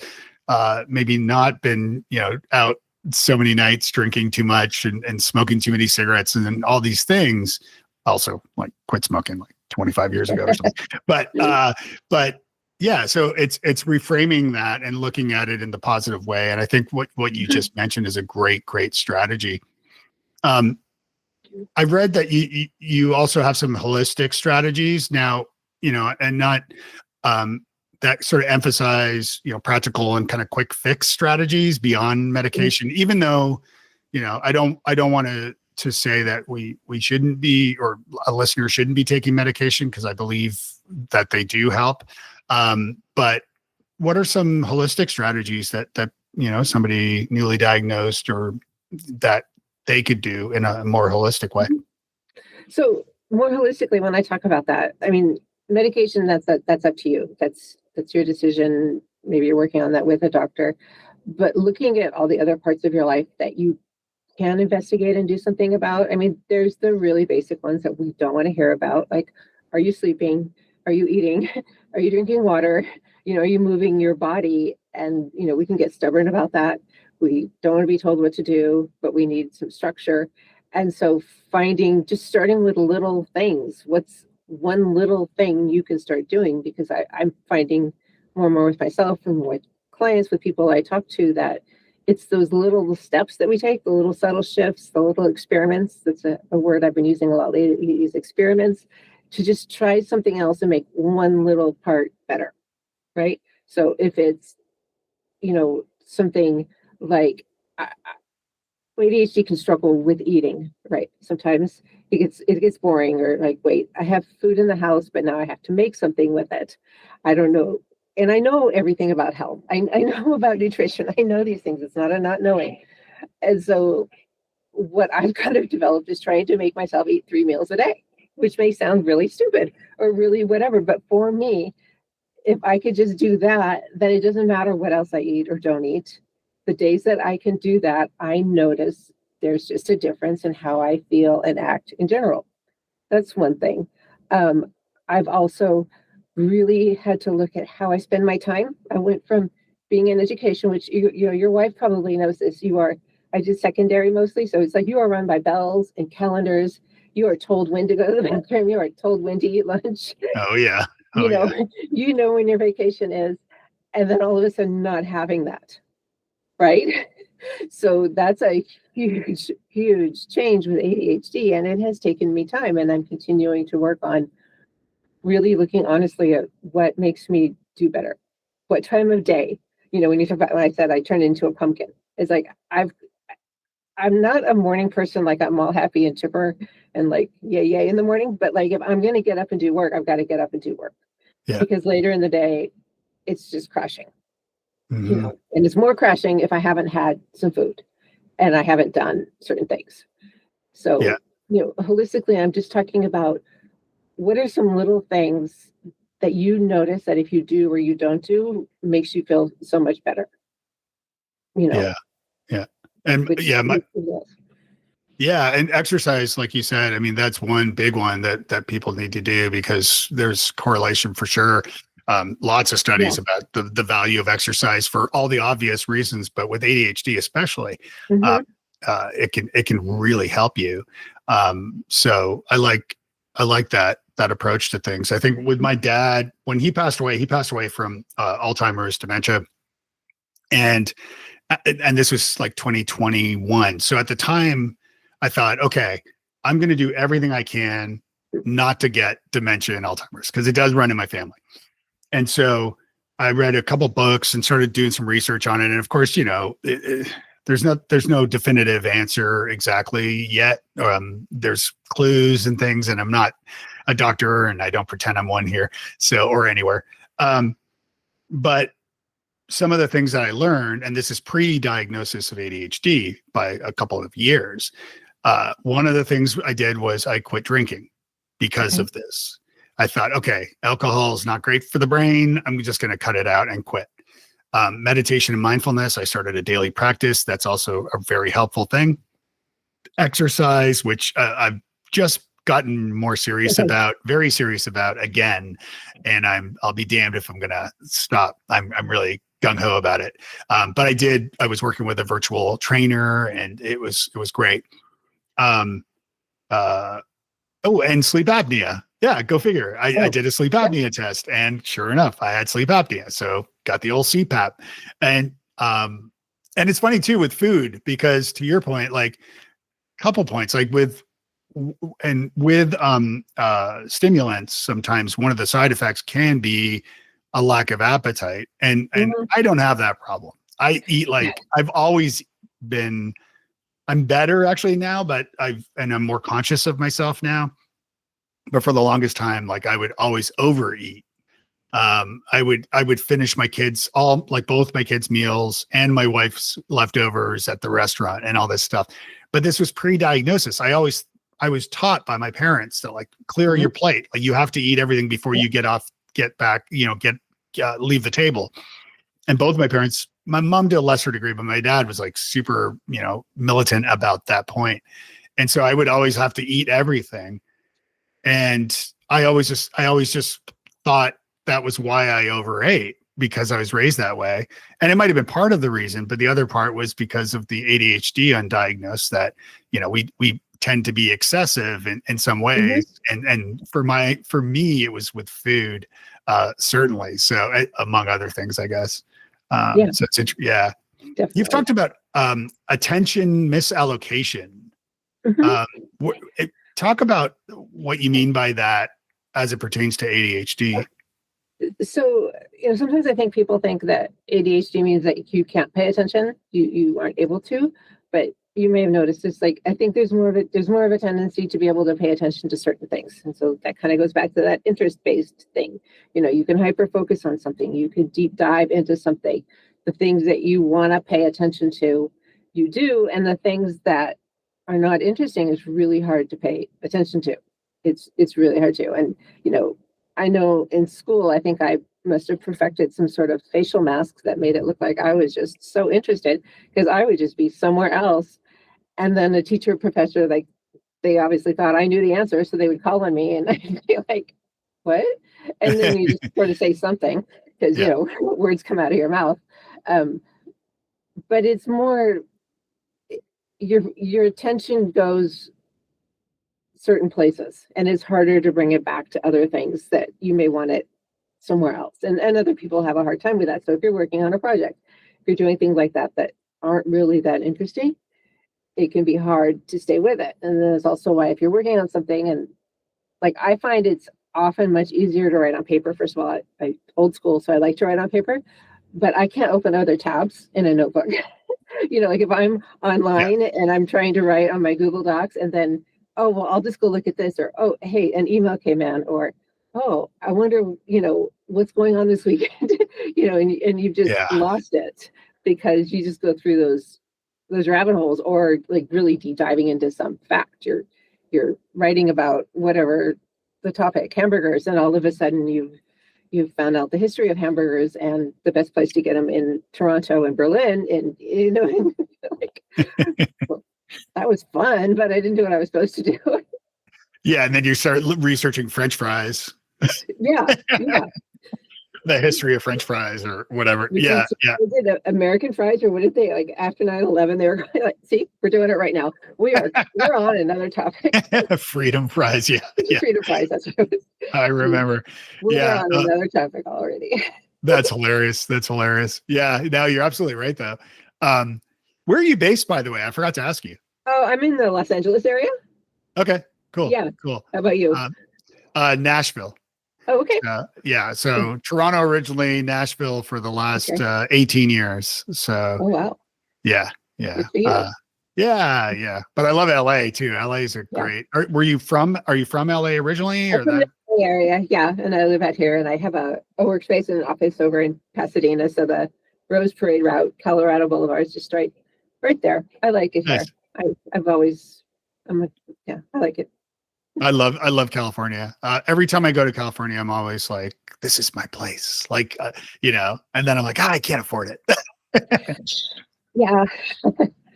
A: maybe not been, out so many nights drinking too much and smoking too many cigarettes and then all these things. Also, like, quit smoking like 25 years ago or something. But yeah, so it's reframing that and looking at it in the positive way. And I think what you just mentioned is a great strategy. I read that you also have some holistic strategies now, and not that sort of emphasize, practical and kind of quick fix strategies beyond medication, even though, I don't want to say that we shouldn't be, or a listener shouldn't be taking medication, because I believe that they do help. But what are some holistic strategies that somebody newly diagnosed, or that they could do in a more holistic way?
B: So more holistically, when I talk about that, I mean, medication, that's up to you. That's your decision. Maybe you're working on that with a doctor, but looking at all the other parts of your life that you can investigate and do something about. I mean, there's the really basic ones that we don't want to hear about. Like, are you sleeping? Are you eating? Are you drinking water? Are you moving your body? And, we can get stubborn about that. We don't want to be told what to do, but we need some structure. And so starting with little things. What's one little thing you can start doing? Because I'm finding more and more with myself and with clients, with people I talk to, that it's those little steps that we take, the little subtle shifts, the little experiments. That's a word I've been using a lot lately, these experiments, to just try something else and make one little part better, right? So if it's, something like ADHD can struggle with eating, right? Sometimes it gets boring, or like, wait, I have food in the house, but now I have to make something with it. I don't know. And I know everything about health. I know about nutrition. I know these things. It's not a not knowing. And so what I've kind of developed is trying to make myself eat 3 meals a day, which may sound really stupid or really whatever. But for me, if I could just do that, then it doesn't matter what else I eat or don't eat. The days that I can do that, I notice there's just a difference in how I feel and act in general. That's one thing. I've also really had to look at how I spend my time. I went from being in education, which your wife probably knows this. I did secondary mostly, so it's like you are run by bells and calendars. You are told when to go to the bathroom. You are told when to eat lunch.
C: Oh yeah.
B: You know when your vacation is, and then all of a sudden not having that, right? So that's a huge change with ADHD, and it has taken me time, and I'm continuing to work on really looking honestly at what makes me do better. What time of day, when you talk about, when I said I turned into a pumpkin, it's like I'm not a morning person. Like, I'm all happy and chipper and like yay in the morning, but like, if I'm going to get up and do work, I've got to get up and do work. Yeah. Because later in the day, it's just crashing.
C: Mm-hmm.
B: And it's more crashing if I haven't had some food and I haven't done certain things. So, holistically, I'm just talking about what are some little things that you notice that if you do or you don't do, makes you feel so much better.
C: Yeah. And
A: Yeah, and exercise, like you said, I mean, that's one big one that people need to do because there's correlation for sure. Lots of
B: Yeah.
A: studies about the value of exercise for all the obvious reasons, but with ADHD especially, uh,
B: Hmm.
A: it can really help you. So I like that approach to things. I think with my dad, when he passed away from Alzheimer's dementia, and this was like 2021. So at the time, I thought, okay, I'm going to do everything I can not to get dementia and Alzheimer's because it does run in my family. And so I read a couple books and started doing some research on it. And of course, there's no definitive answer exactly yet. There's clues and things, and I'm not a doctor, and I don't pretend I'm one here, so or anywhere. But some of the things that I learned, and this is pre-diagnosis of ADHD by a couple of years. One of the things I did was I quit drinking because of this. I thought, okay, alcohol is not great for the brain. I'm just going to cut it out and quit. Meditation and mindfulness, I started a daily practice. That's also a very helpful thing. Exercise, which I've just gotten more serious about, very serious about again. And I'll be damned if I'm going to stop. I'm really gung ho about it. But I was working with a virtual trainer and it was great. And sleep apnea. Yeah, go figure. I did a sleep apnea test and sure enough, I had sleep apnea. So got the old CPAP. And it's funny too with food, because to your point, like couple points, like with stimulants, sometimes one of the side effects can be a lack of appetite. And I don't have that problem. I eat like I've always been. I'm better actually now, but I'm more conscious of myself now. But for the longest time, like I would always overeat. I would finish both my kids' meals and my wife's leftovers at the restaurant and all this stuff. But this was pre-diagnosis. I was taught by my parents that like clear your plate. Like you have to eat everything before you get back, leave the table. And both my parents, my mom to a lesser degree, but my dad was like super, militant about that point. And so I would always have to eat everything. And I always just thought that was why I overate, because I was raised that way. And it might've been part of the reason, but the other part was because of the ADHD undiagnosed that, we tend to be excessive in some ways. And for me, it was with food, certainly. So among other things, I guess. So it's
B: Definitely.
A: You've talked about attention misallocation. Talk about what you mean by that as it pertains to ADHD.
B: So, sometimes I think people think that ADHD means that you can't pay attention, you aren't able to, but you may have noticed it's like, I think there's more of a tendency to be able to pay attention to certain things. And so that kind of goes back to that interest-based thing. You can hyper focus on something, you could deep dive into something, the things that you want to pay attention to, you do, and the things that are not interesting is really hard to pay attention to. It's really hard to. And, I know in school, I think I must have perfected some sort of facial masks that made it look like I was just so interested, because I would just be somewhere else. And then the professor, like, they obviously thought I knew the answer. So they would call on me and I'd be like, what? And then you just sort of say something because, words come out of your mouth. But it's more, your attention goes certain places and it's harder to bring it back to other things that you may want it somewhere else. And other people have a hard time with that. So if you're working on a project, if you're doing things like that aren't really that interesting, it can be hard to stay with it. And then it's also why if you're working on something, and like I find it's often much easier to write on paper. First of all, I old school, so I like to write on paper, but I can't open other tabs in a notebook. Like if I'm online and I'm trying to write on my Google Docs and then, oh, well, I'll just go look at this, or, oh, hey, an email came in, or, oh, I wonder, what's going on this weekend, and you've just lost it because you just go through those rabbit holes, or like really deep diving into some fact. You're writing about whatever the topic, hamburgers, and all of a sudden you've found out the history of hamburgers and the best place to get them in Toronto and Berlin, and like that was fun, but I didn't do what I was supposed to do.
A: Yeah, and then you start researching French fries,
B: Yeah, yeah.
A: the history of French fries or whatever.
B: We
A: Yeah,
B: did,
A: yeah.
B: we did American fries, or what did they like after 9/11? They were like, see, we're doing it right now. We're on another topic.
A: Freedom fries. Yeah, yeah.
B: Freedom fries. That's what it was.
A: I remember.
B: We're
A: Yeah,
B: on another topic already.
A: that's hilarious. That's hilarious. Yeah, no, you're absolutely right though. Where are you based, by the way? I forgot to ask you.
B: Oh, I'm in the Los Angeles area.
A: Okay, cool.
B: Yeah.
A: Cool.
B: How about you?
A: Nashville.
B: Oh, okay.
A: Yeah. So Toronto originally, Nashville for the last 18 years. So
B: Oh, wow.
A: yeah.
B: Good for you.
A: Yeah. But I love LA too. LA's are great. Are you from LA originally?
B: I'm from the Bay area, yeah. And I live out here, and I have a workspace and an office over in Pasadena. So the Rose Parade route, Colorado Boulevard is just right there. I like it
A: Nice.
B: here. I like it.
A: I love California. Every time I go to California, I'm always like, this is my place. Like, and then I'm like, I can't afford it.
B: Yeah.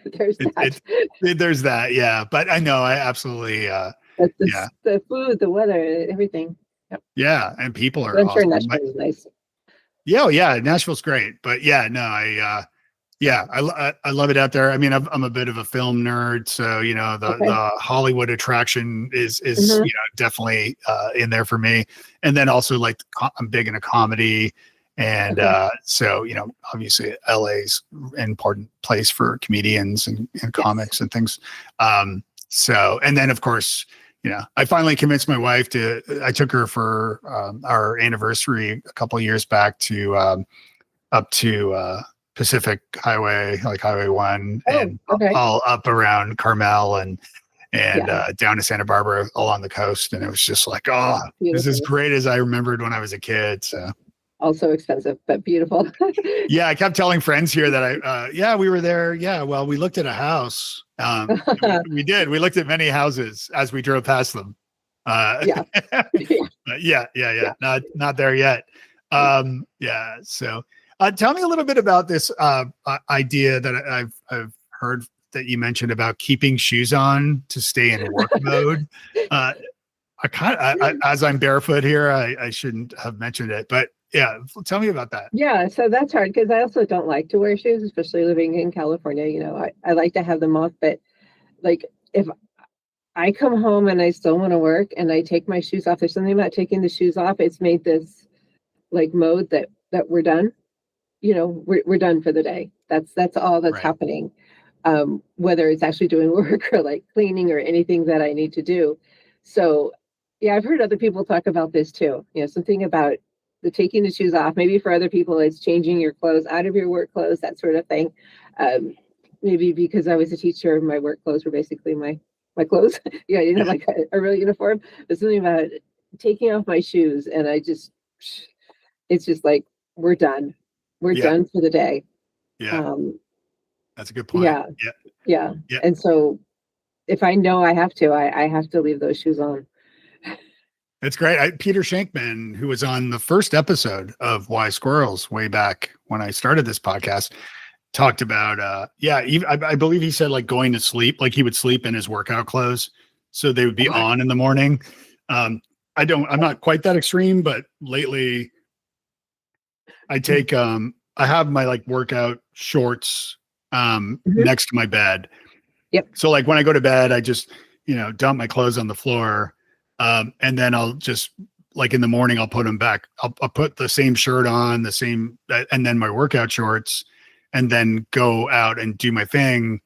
B: There's that.
A: There's that. Yeah. But I know I absolutely,
B: the food, the weather, everything. Yep.
A: Yeah. And people are
B: I'm sure
A: awesome.
B: Nashville is nice.
A: Yeah. Nashville's great. But yeah, no, I love it out there. I mean, I'm a bit of a film nerd, so the Hollywood attraction is definitely in there for me. And then also like I'm big into comedy, and so obviously LA's an important place for comedians and comics and things. So and then of course I finally convinced my wife I took her for our anniversary a couple of years back to up to Pacific Highway, like Highway 1, and all up around Carmel and down to Santa Barbara along the coast. And it was just like, oh, this is as great as I remembered when I was a kid. So
B: also expensive, but beautiful.
A: Yeah. I kept telling friends here that we were there. Yeah. Well, we looked at a house. We did. We looked at many houses as we drove past them. Yeah. Not there yet. So tell me a little bit about this idea that I've heard that you mentioned about keeping shoes on to stay in work mode. As I'm barefoot here, I shouldn't have mentioned it, but yeah, tell me about that.
B: Yeah, so that's hard because I also don't like to wear shoes, especially living in California. I like to have them off, but like if I come home and I still want to work and I take my shoes off, there's something about taking the shoes off. It's made this like mode that we're done. We're done for the day. That's all that's happening. Whether it's actually doing work or like cleaning or anything that I need to do. So yeah, I've heard other people talk about this too. Something about the taking the shoes off. Maybe for other people, it's changing your clothes out of your work clothes, that sort of thing. Maybe because I was a teacher, my work clothes were basically my clothes. I didn't have like a real uniform. But something about taking off my shoes, and it's just like we're done. We're done for the day.
A: Yeah. That's a good point.
B: Yeah. And so if I know I have to, I have to leave those shoes on.
A: That's great. Peter Shankman, who was on the first episode of Wise Squirrels way back when I started this podcast, talked about, I believe he said like going to sleep, like he would sleep in his workout clothes. So they would be on in the morning. I'm not quite that extreme, but lately I take, I have my like workout shorts next to my bed.
B: Yep.
A: So like when I go to bed, I just, dump my clothes on the floor. And then I'll just like in the morning, I'll put them back. I'll put the same shirt on, and then my workout shorts, and then go out and do my thing.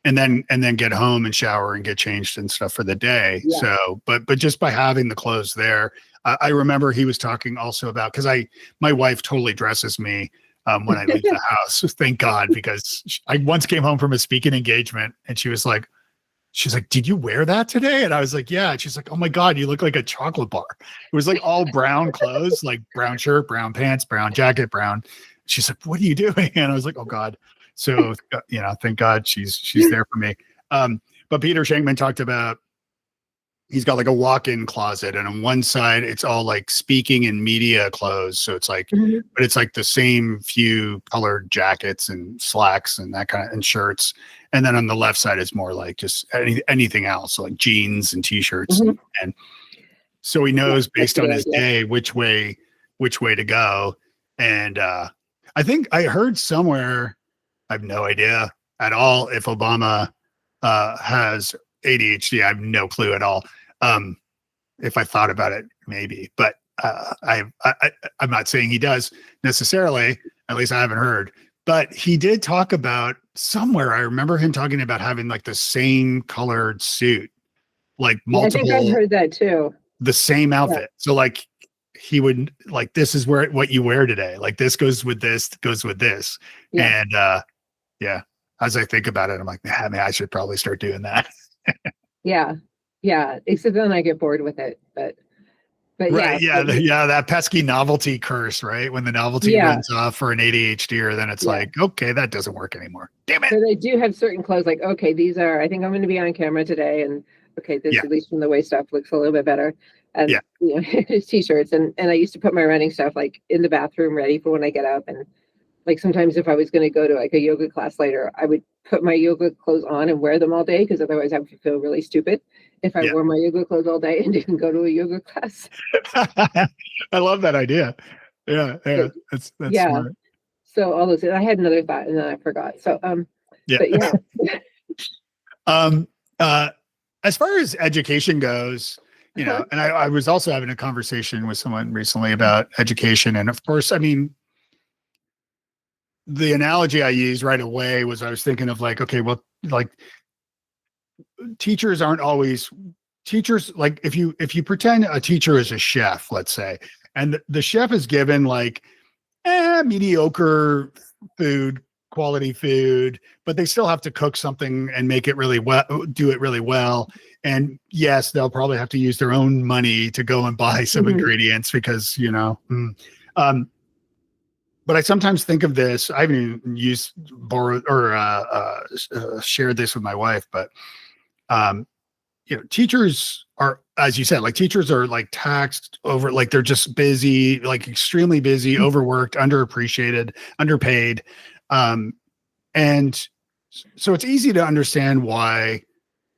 A: And then get home and shower and get changed and stuff for the day. Yeah. So, but just by having the clothes there, I remember he was talking also about, cause my wife totally dresses me when I leave the house. Thank God, because I once came home from a speaking engagement and she's like, did you wear that today? And I was like, yeah. And she's like, oh my God, you look like a chocolate bar. It was like all brown clothes, like brown shirt, brown pants, brown jacket, brown. She's like, what are you doing? And I was like, oh God. So, thank God she's there for me. But Peter Shankman talked about, he's got like a walk-in closet, and on one side it's all like speaking and media clothes. So it's like, but it's like the same few colored jackets and slacks and that kind of, and shirts. And then on the left side is more like just anything else, like jeans and t-shirts.
B: Mhm.
A: And so he knows
B: That's
A: based
B: a
A: on
B: good
A: his
B: idea.
A: day which way to go. And I think I heard somewhere, I have no idea at all if Obama has ADHD. I have no clue at all. If I thought about it, maybe, but I'm not saying he does necessarily. At least I haven't heard. But he did talk about somewhere. I remember him talking about having like the same colored suit, like
B: Yeah, I think I've
A: multiple,
B: heard that too.
A: the same
B: Yeah.
A: outfit. So like he would like, this is what you wear today. Like this goes with this, goes with this.
B: Yeah.
A: And yeah, as I think about it, I'm like, man, I should probably start doing that.
B: Yeah. Yeah. Except then I get bored with it. But
A: Right.
B: yeah.
A: Yeah. That pesky novelty curse, right? When the novelty
B: Yeah.
A: runs off for an ADHD, then it's
B: Yeah.
A: like, okay, that doesn't work anymore. Damn it.
B: So they do have certain clothes like, okay, I think I'm going to be on camera today. And okay, this,
A: Yeah.
B: at least from the waist up, looks a little bit better. And,
A: Yeah.
B: you know, his t-shirts. And I used to put my running stuff like in the bathroom ready for when I get up. And like sometimes if I was going to go to like a yoga class later, I would put my yoga clothes on and wear them all day because otherwise I would feel really stupid if I
A: Yeah.
B: wore my yoga clothes all day and didn't go to a yoga class.
A: I love that idea. Yeah. That's
B: Yeah.
A: smart.
B: So all those, I had another thought and then I forgot. So,
A: Yeah.
B: but yeah.
A: As far as education goes, you know, and I was also having a conversation with someone recently about education. And of course, I mean, the analogy I used right away was I was thinking of like, okay, well, like teachers aren't always teachers. Like if you pretend a teacher is a chef, let's say, and the chef is given like mediocre food, quality food, but they still have to cook something and make it really well, do it really well. And yes, they'll probably have to use their own money to go and buy some ingredients because, you know, but I sometimes think of this. I haven't even borrowed or shared this with my wife, but you know, teachers are, as you said, like teachers are like taxed over, like they're just busy, like extremely busy, overworked, underappreciated, underpaid. And so it's easy to understand why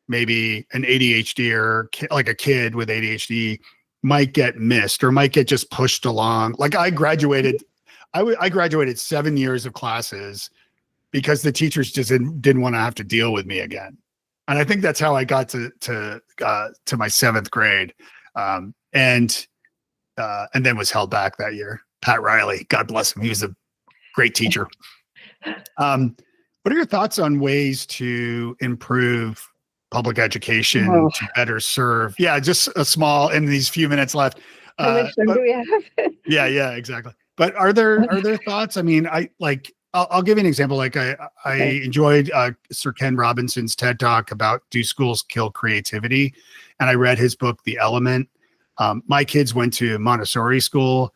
A: maybe an ADHD or like a kid with ADHD might get missed or might get just pushed along. Like I graduated 7 years of classes because the teachers just didn't want to have to deal with me again. And I think that's how I got to my seventh grade, and then was held back that year. Pat Riley, God bless him, he was a great teacher. What are your thoughts on ways to improve public education to better serve? Yeah, just a small in these few minutes left.
B: How much time do we have?
A: Yeah, exactly. But are there thoughts? I mean, I'll give you an example. Like I enjoyed Sir Ken Robinson's TED Talk about Do Schools Kill Creativity? And I read his book, The Element. My kids went to Montessori school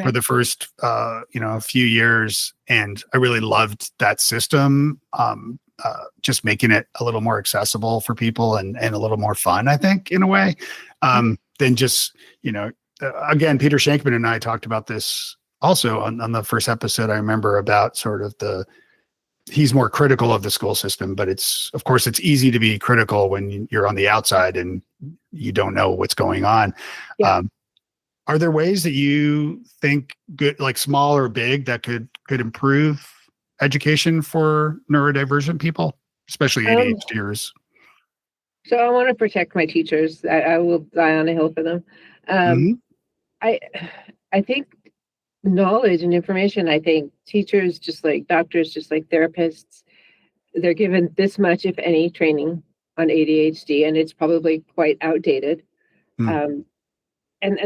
A: for the first, few years. And I really loved that system. Just making it a little more accessible for people and a little more fun, I think, in a way, than just, again, Peter Shankman and I talked about this also on the first episode. I remember about sort of he's more critical of the school system, but of course it's easy to be critical when you're on the outside and you don't know what's going on. Yeah. Are there ways that you think good, like small or big, that could improve education for neurodivergent people, especially ADHDers?
B: So I want to protect my teachers. I will die on a hill for them. I think knowledge and information, I think teachers, just like doctors, just like therapists, they're given this much, if any, training on ADHD, and it's probably quite outdated. And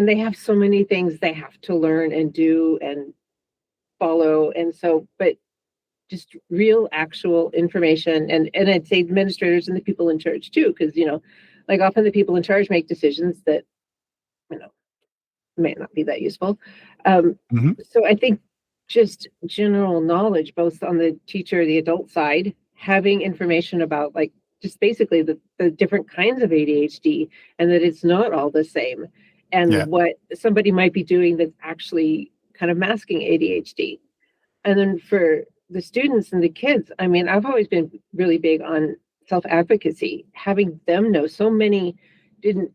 B: they have so many things they have to learn and do and follow. And so, but just real actual information, and I'd say administrators and the people in charge too, because, like often the people in charge make decisions that, may not be that useful. So I think just general knowledge, both on the teacher, the adult side, having information about like just basically the different kinds of ADHD, and that it's not all the same, and what somebody might be doing that's actually kind of masking ADHD. And then for the students and the kids, I mean, I've always been really big on self-advocacy, having them know. So many didn't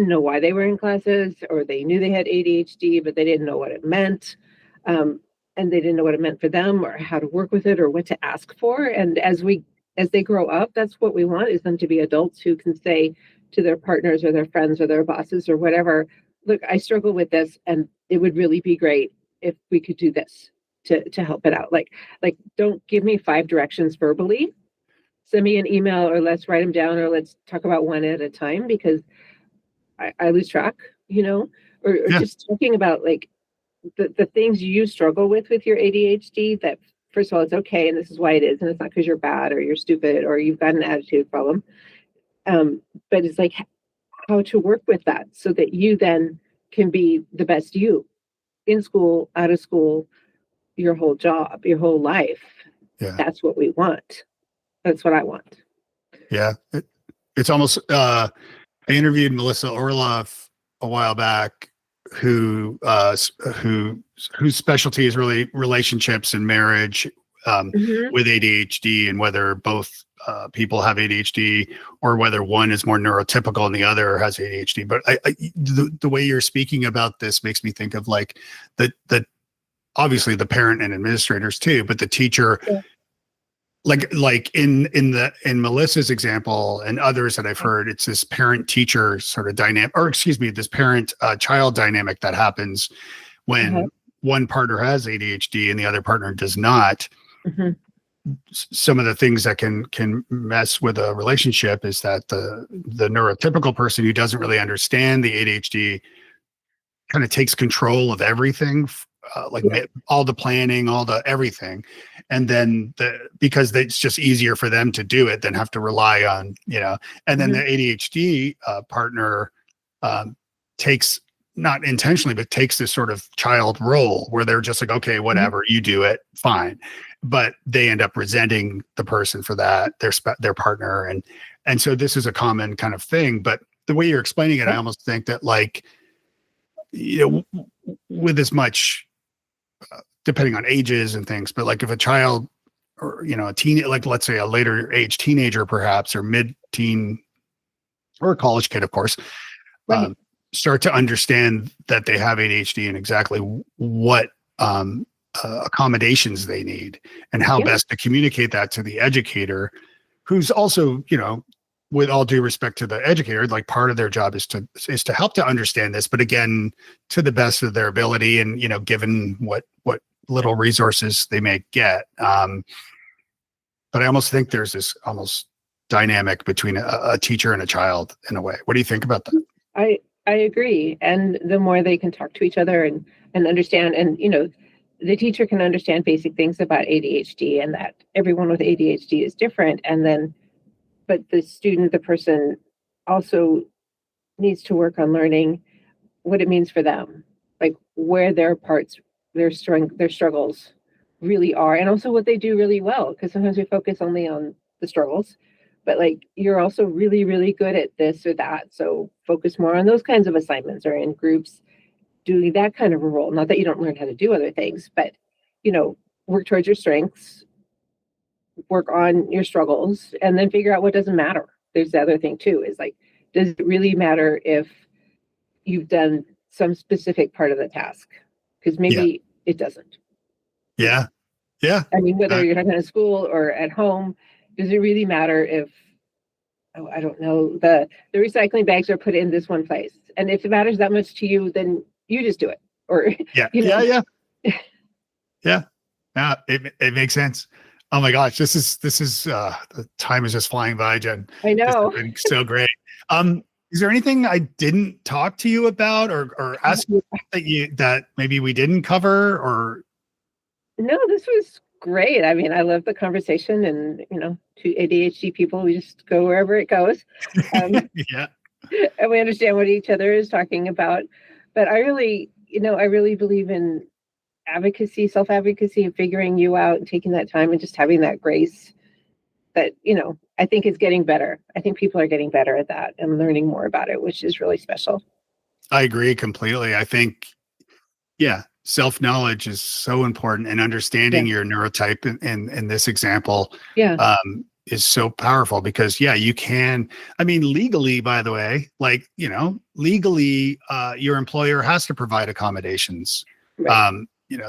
B: know why they were in classes, or they knew they had ADHD, but they didn't know what it meant. And they didn't know what it meant for them, or how to work with it, or what to ask for. And as they grow up, that's what we want, is them to be adults who can say to their partners or their friends or their bosses or whatever, look, I struggle with this, and it would really be great if we could do this to help it out. Like, don't give me 5 directions verbally. Send me an email, or let's write them down, or let's talk about one at a time, because I lose track, or just talking about like the things you struggle with your ADHD, that first of all, it's okay. And this is why it is. And it's not because you're bad or you're stupid or you've got an attitude problem. But it's like how to work with that so that you then can be the best you in school, out of school, your whole job, your whole life.
A: Yeah.
B: That's what we want. That's what I want.
A: Yeah. It's almost, I interviewed Melissa Orloff a while back, whose specialty is really relationships and marriage, with ADHD, and whether both people have ADHD, or whether one is more neurotypical and the other has ADHD. But the way you're speaking about this makes me think of like the obviously the parent and administrators too, but the teacher. Yeah. Like in Melissa's example and others that I've heard, it's this parent teacher sort of dynamic, or excuse me, this parent child dynamic that happens when one partner has ADHD and the other partner does not. Some of the things that can mess with a relationship is that the neurotypical person who doesn't really understand the ADHD kind of takes control of everything. All the planning, all the everything. And then because it's just easier for them to do it than have to rely on, and then the ADHD partner takes, not intentionally, but takes this sort of child role where they're just like, okay, whatever, you do it, fine. But they end up resenting the person for that, their partner. And so this is a common kind of thing, but the way you're explaining it, I almost think that like, with as much, depending on ages and things, but like if a child or, a teen, like let's say a later age teenager, perhaps, or mid-teen, or a college kid, of course, start to understand that they have ADHD and exactly what accommodations they need and how best to communicate that to the educator, who's also, with all due respect to the educator, like part of their job is to help to understand this, but again, to the best of their ability and, given what little resources they may get. But I almost think there's this almost dynamic between a teacher and a child in a way. What do you think about that?
B: I agree. And the more they can talk to each other and understand, and, the teacher can understand basic things about ADHD and that everyone with ADHD is different. And then, but the student, the person also needs to work on learning what it means for them, like where their parts, their struggles really are, and also what they do really well. Because sometimes we focus only on the struggles, but like you're also really, really good at this or that. So focus more on those kinds of assignments, or in groups doing that kind of a role. Not that you don't learn how to do other things, but, work towards your strengths, work on your struggles, and then figure out what doesn't matter. There's the other thing too, is like, does it really matter if you've done some specific part of the task? Because maybe it doesn't.
A: Yeah.
B: I mean, whether you're talking at school or at home, does it really matter if, I don't know, the recycling bags are put in this one place? And if it matters that much to you, then you just do it. Or
A: It makes sense. Oh my gosh, this is the time is just flying by, Jen.
B: I know.
A: This has been so great. Is there anything I didn't talk to you about or ask you that maybe we didn't cover? Or
B: no, this was great. I mean, I love the conversation, and to ADHD people, we just go wherever it goes. And we understand what each other is talking about. But I really believe in advocacy, self-advocacy, and figuring you out and taking that time and just having that grace that, I think is getting better. I think people are getting better at that and learning more about it, which is really special.
A: I agree completely. I think, self-knowledge is so important, and understanding your neurotype in this example is so powerful, because you can, I mean, legally, by the way, like, legally, your employer has to provide accommodations. Right.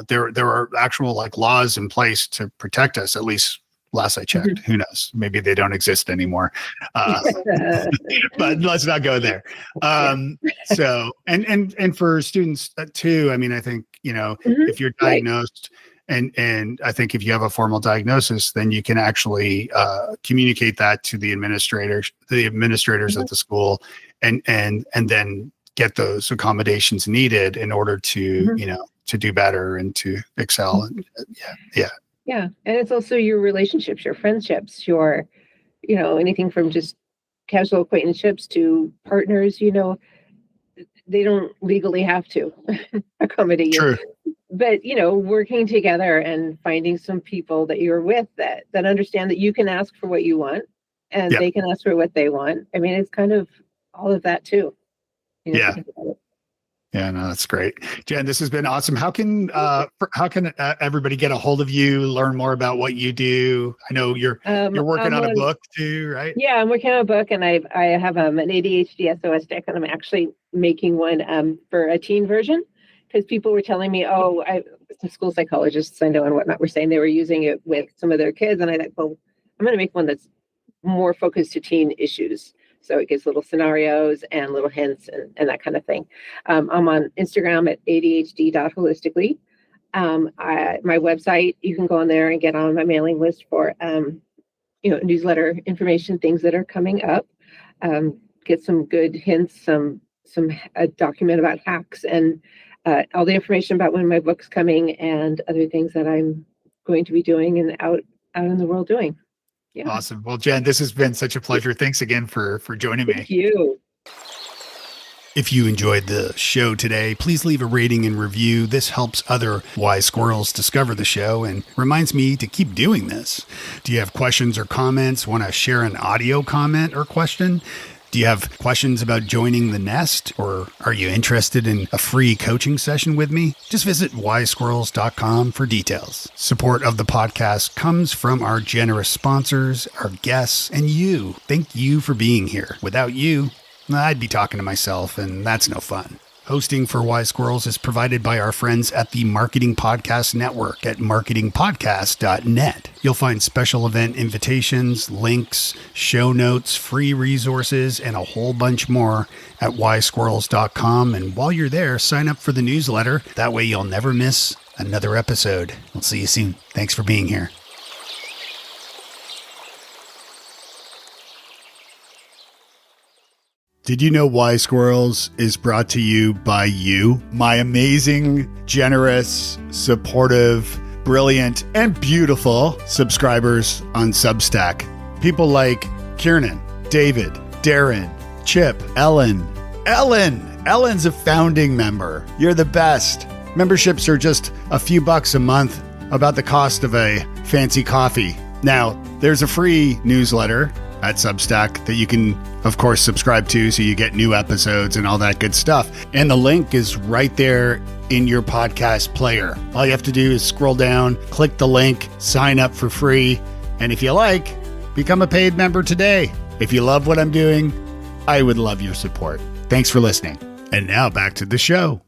A: There are actual like laws in place to protect us, at least last I checked. Who knows? Maybe they don't exist anymore. But let's not go there. So, and for students too, I mean, I think, if you're diagnosed, and I think if you have a formal diagnosis, then you can actually communicate that to the administrators at the school, and then get those accommodations needed in order to, to do better and to excel. And
B: Yeah. And it's also your relationships, your friendships, your, anything from just casual acquaintanceships to partners, they don't legally have to accommodate you.
A: True.
B: But, working together and finding some people that you're with that understand that you can ask for what you want, and they can ask for what they want. I mean, it's kind of all of that too.
A: Yeah, no, that's great. Jen, this has been awesome. How can everybody get a hold of you, learn more about what you do? I know you're working on a book too, right?
B: Yeah, I'm working on a book, and I have an ADHD SOS deck, and I'm actually making one for a teen version, because people were telling me, the school psychologists I know and whatnot were saying they were using it with some of their kids, and I thought, well, I'm going to make one that's more focused to teen issues. So it gives little scenarios and little hints and that kind of thing. I'm on Instagram at ADHD.holistically. My website, you can go on there and get on my mailing list for, newsletter information, things that are coming up. Get some good hints, a document about hacks, and all the information about when my book's coming and other things that I'm going to be doing and out in the world doing. Yeah.
A: Awesome. Well, Jen, this has been such a pleasure. Thanks again for joining me.
B: Thank you.
A: If you enjoyed the show today, please leave a rating and review. This helps other Wise Squirrels discover the show and reminds me to keep doing this. Do you have questions or comments? Want to share an audio comment or question? Do you have questions about joining the nest, or are you interested in a free coaching session with me? Just visit wisesquirrels.com for details. Support of the podcast comes from our generous sponsors, our guests, and you. Thank you for being here. Without you, I'd be talking to myself, and that's no fun. Hosting for Wise Squirrels is provided by our friends at the Marketing Podcast Network at marketingpodcast.net. You'll find special event invitations, links, show notes, free resources, and a whole bunch more at wisesquirrels.com. And while you're there, sign up for the newsletter. That way you'll never miss another episode. We'll see you soon. Thanks for being here. Did you know Wise Squirrels is brought to you by you, my amazing, generous, supportive, brilliant, and beautiful subscribers on Substack? People like Kiernan, David, Darren, Chip, Ellen. Ellen's a founding member. You're the best. Memberships are just a few bucks a month, about the cost of a fancy coffee. Now, there's a free newsletter at Substack that you can, of course, subscribe to so you get new episodes and all that good stuff. And the link is right there in your podcast player. All you have to do is scroll down, click the link, sign up for free, and if you like, become a paid member today. If you love what I'm doing, I would love your support. Thanks for listening. And now back to the show.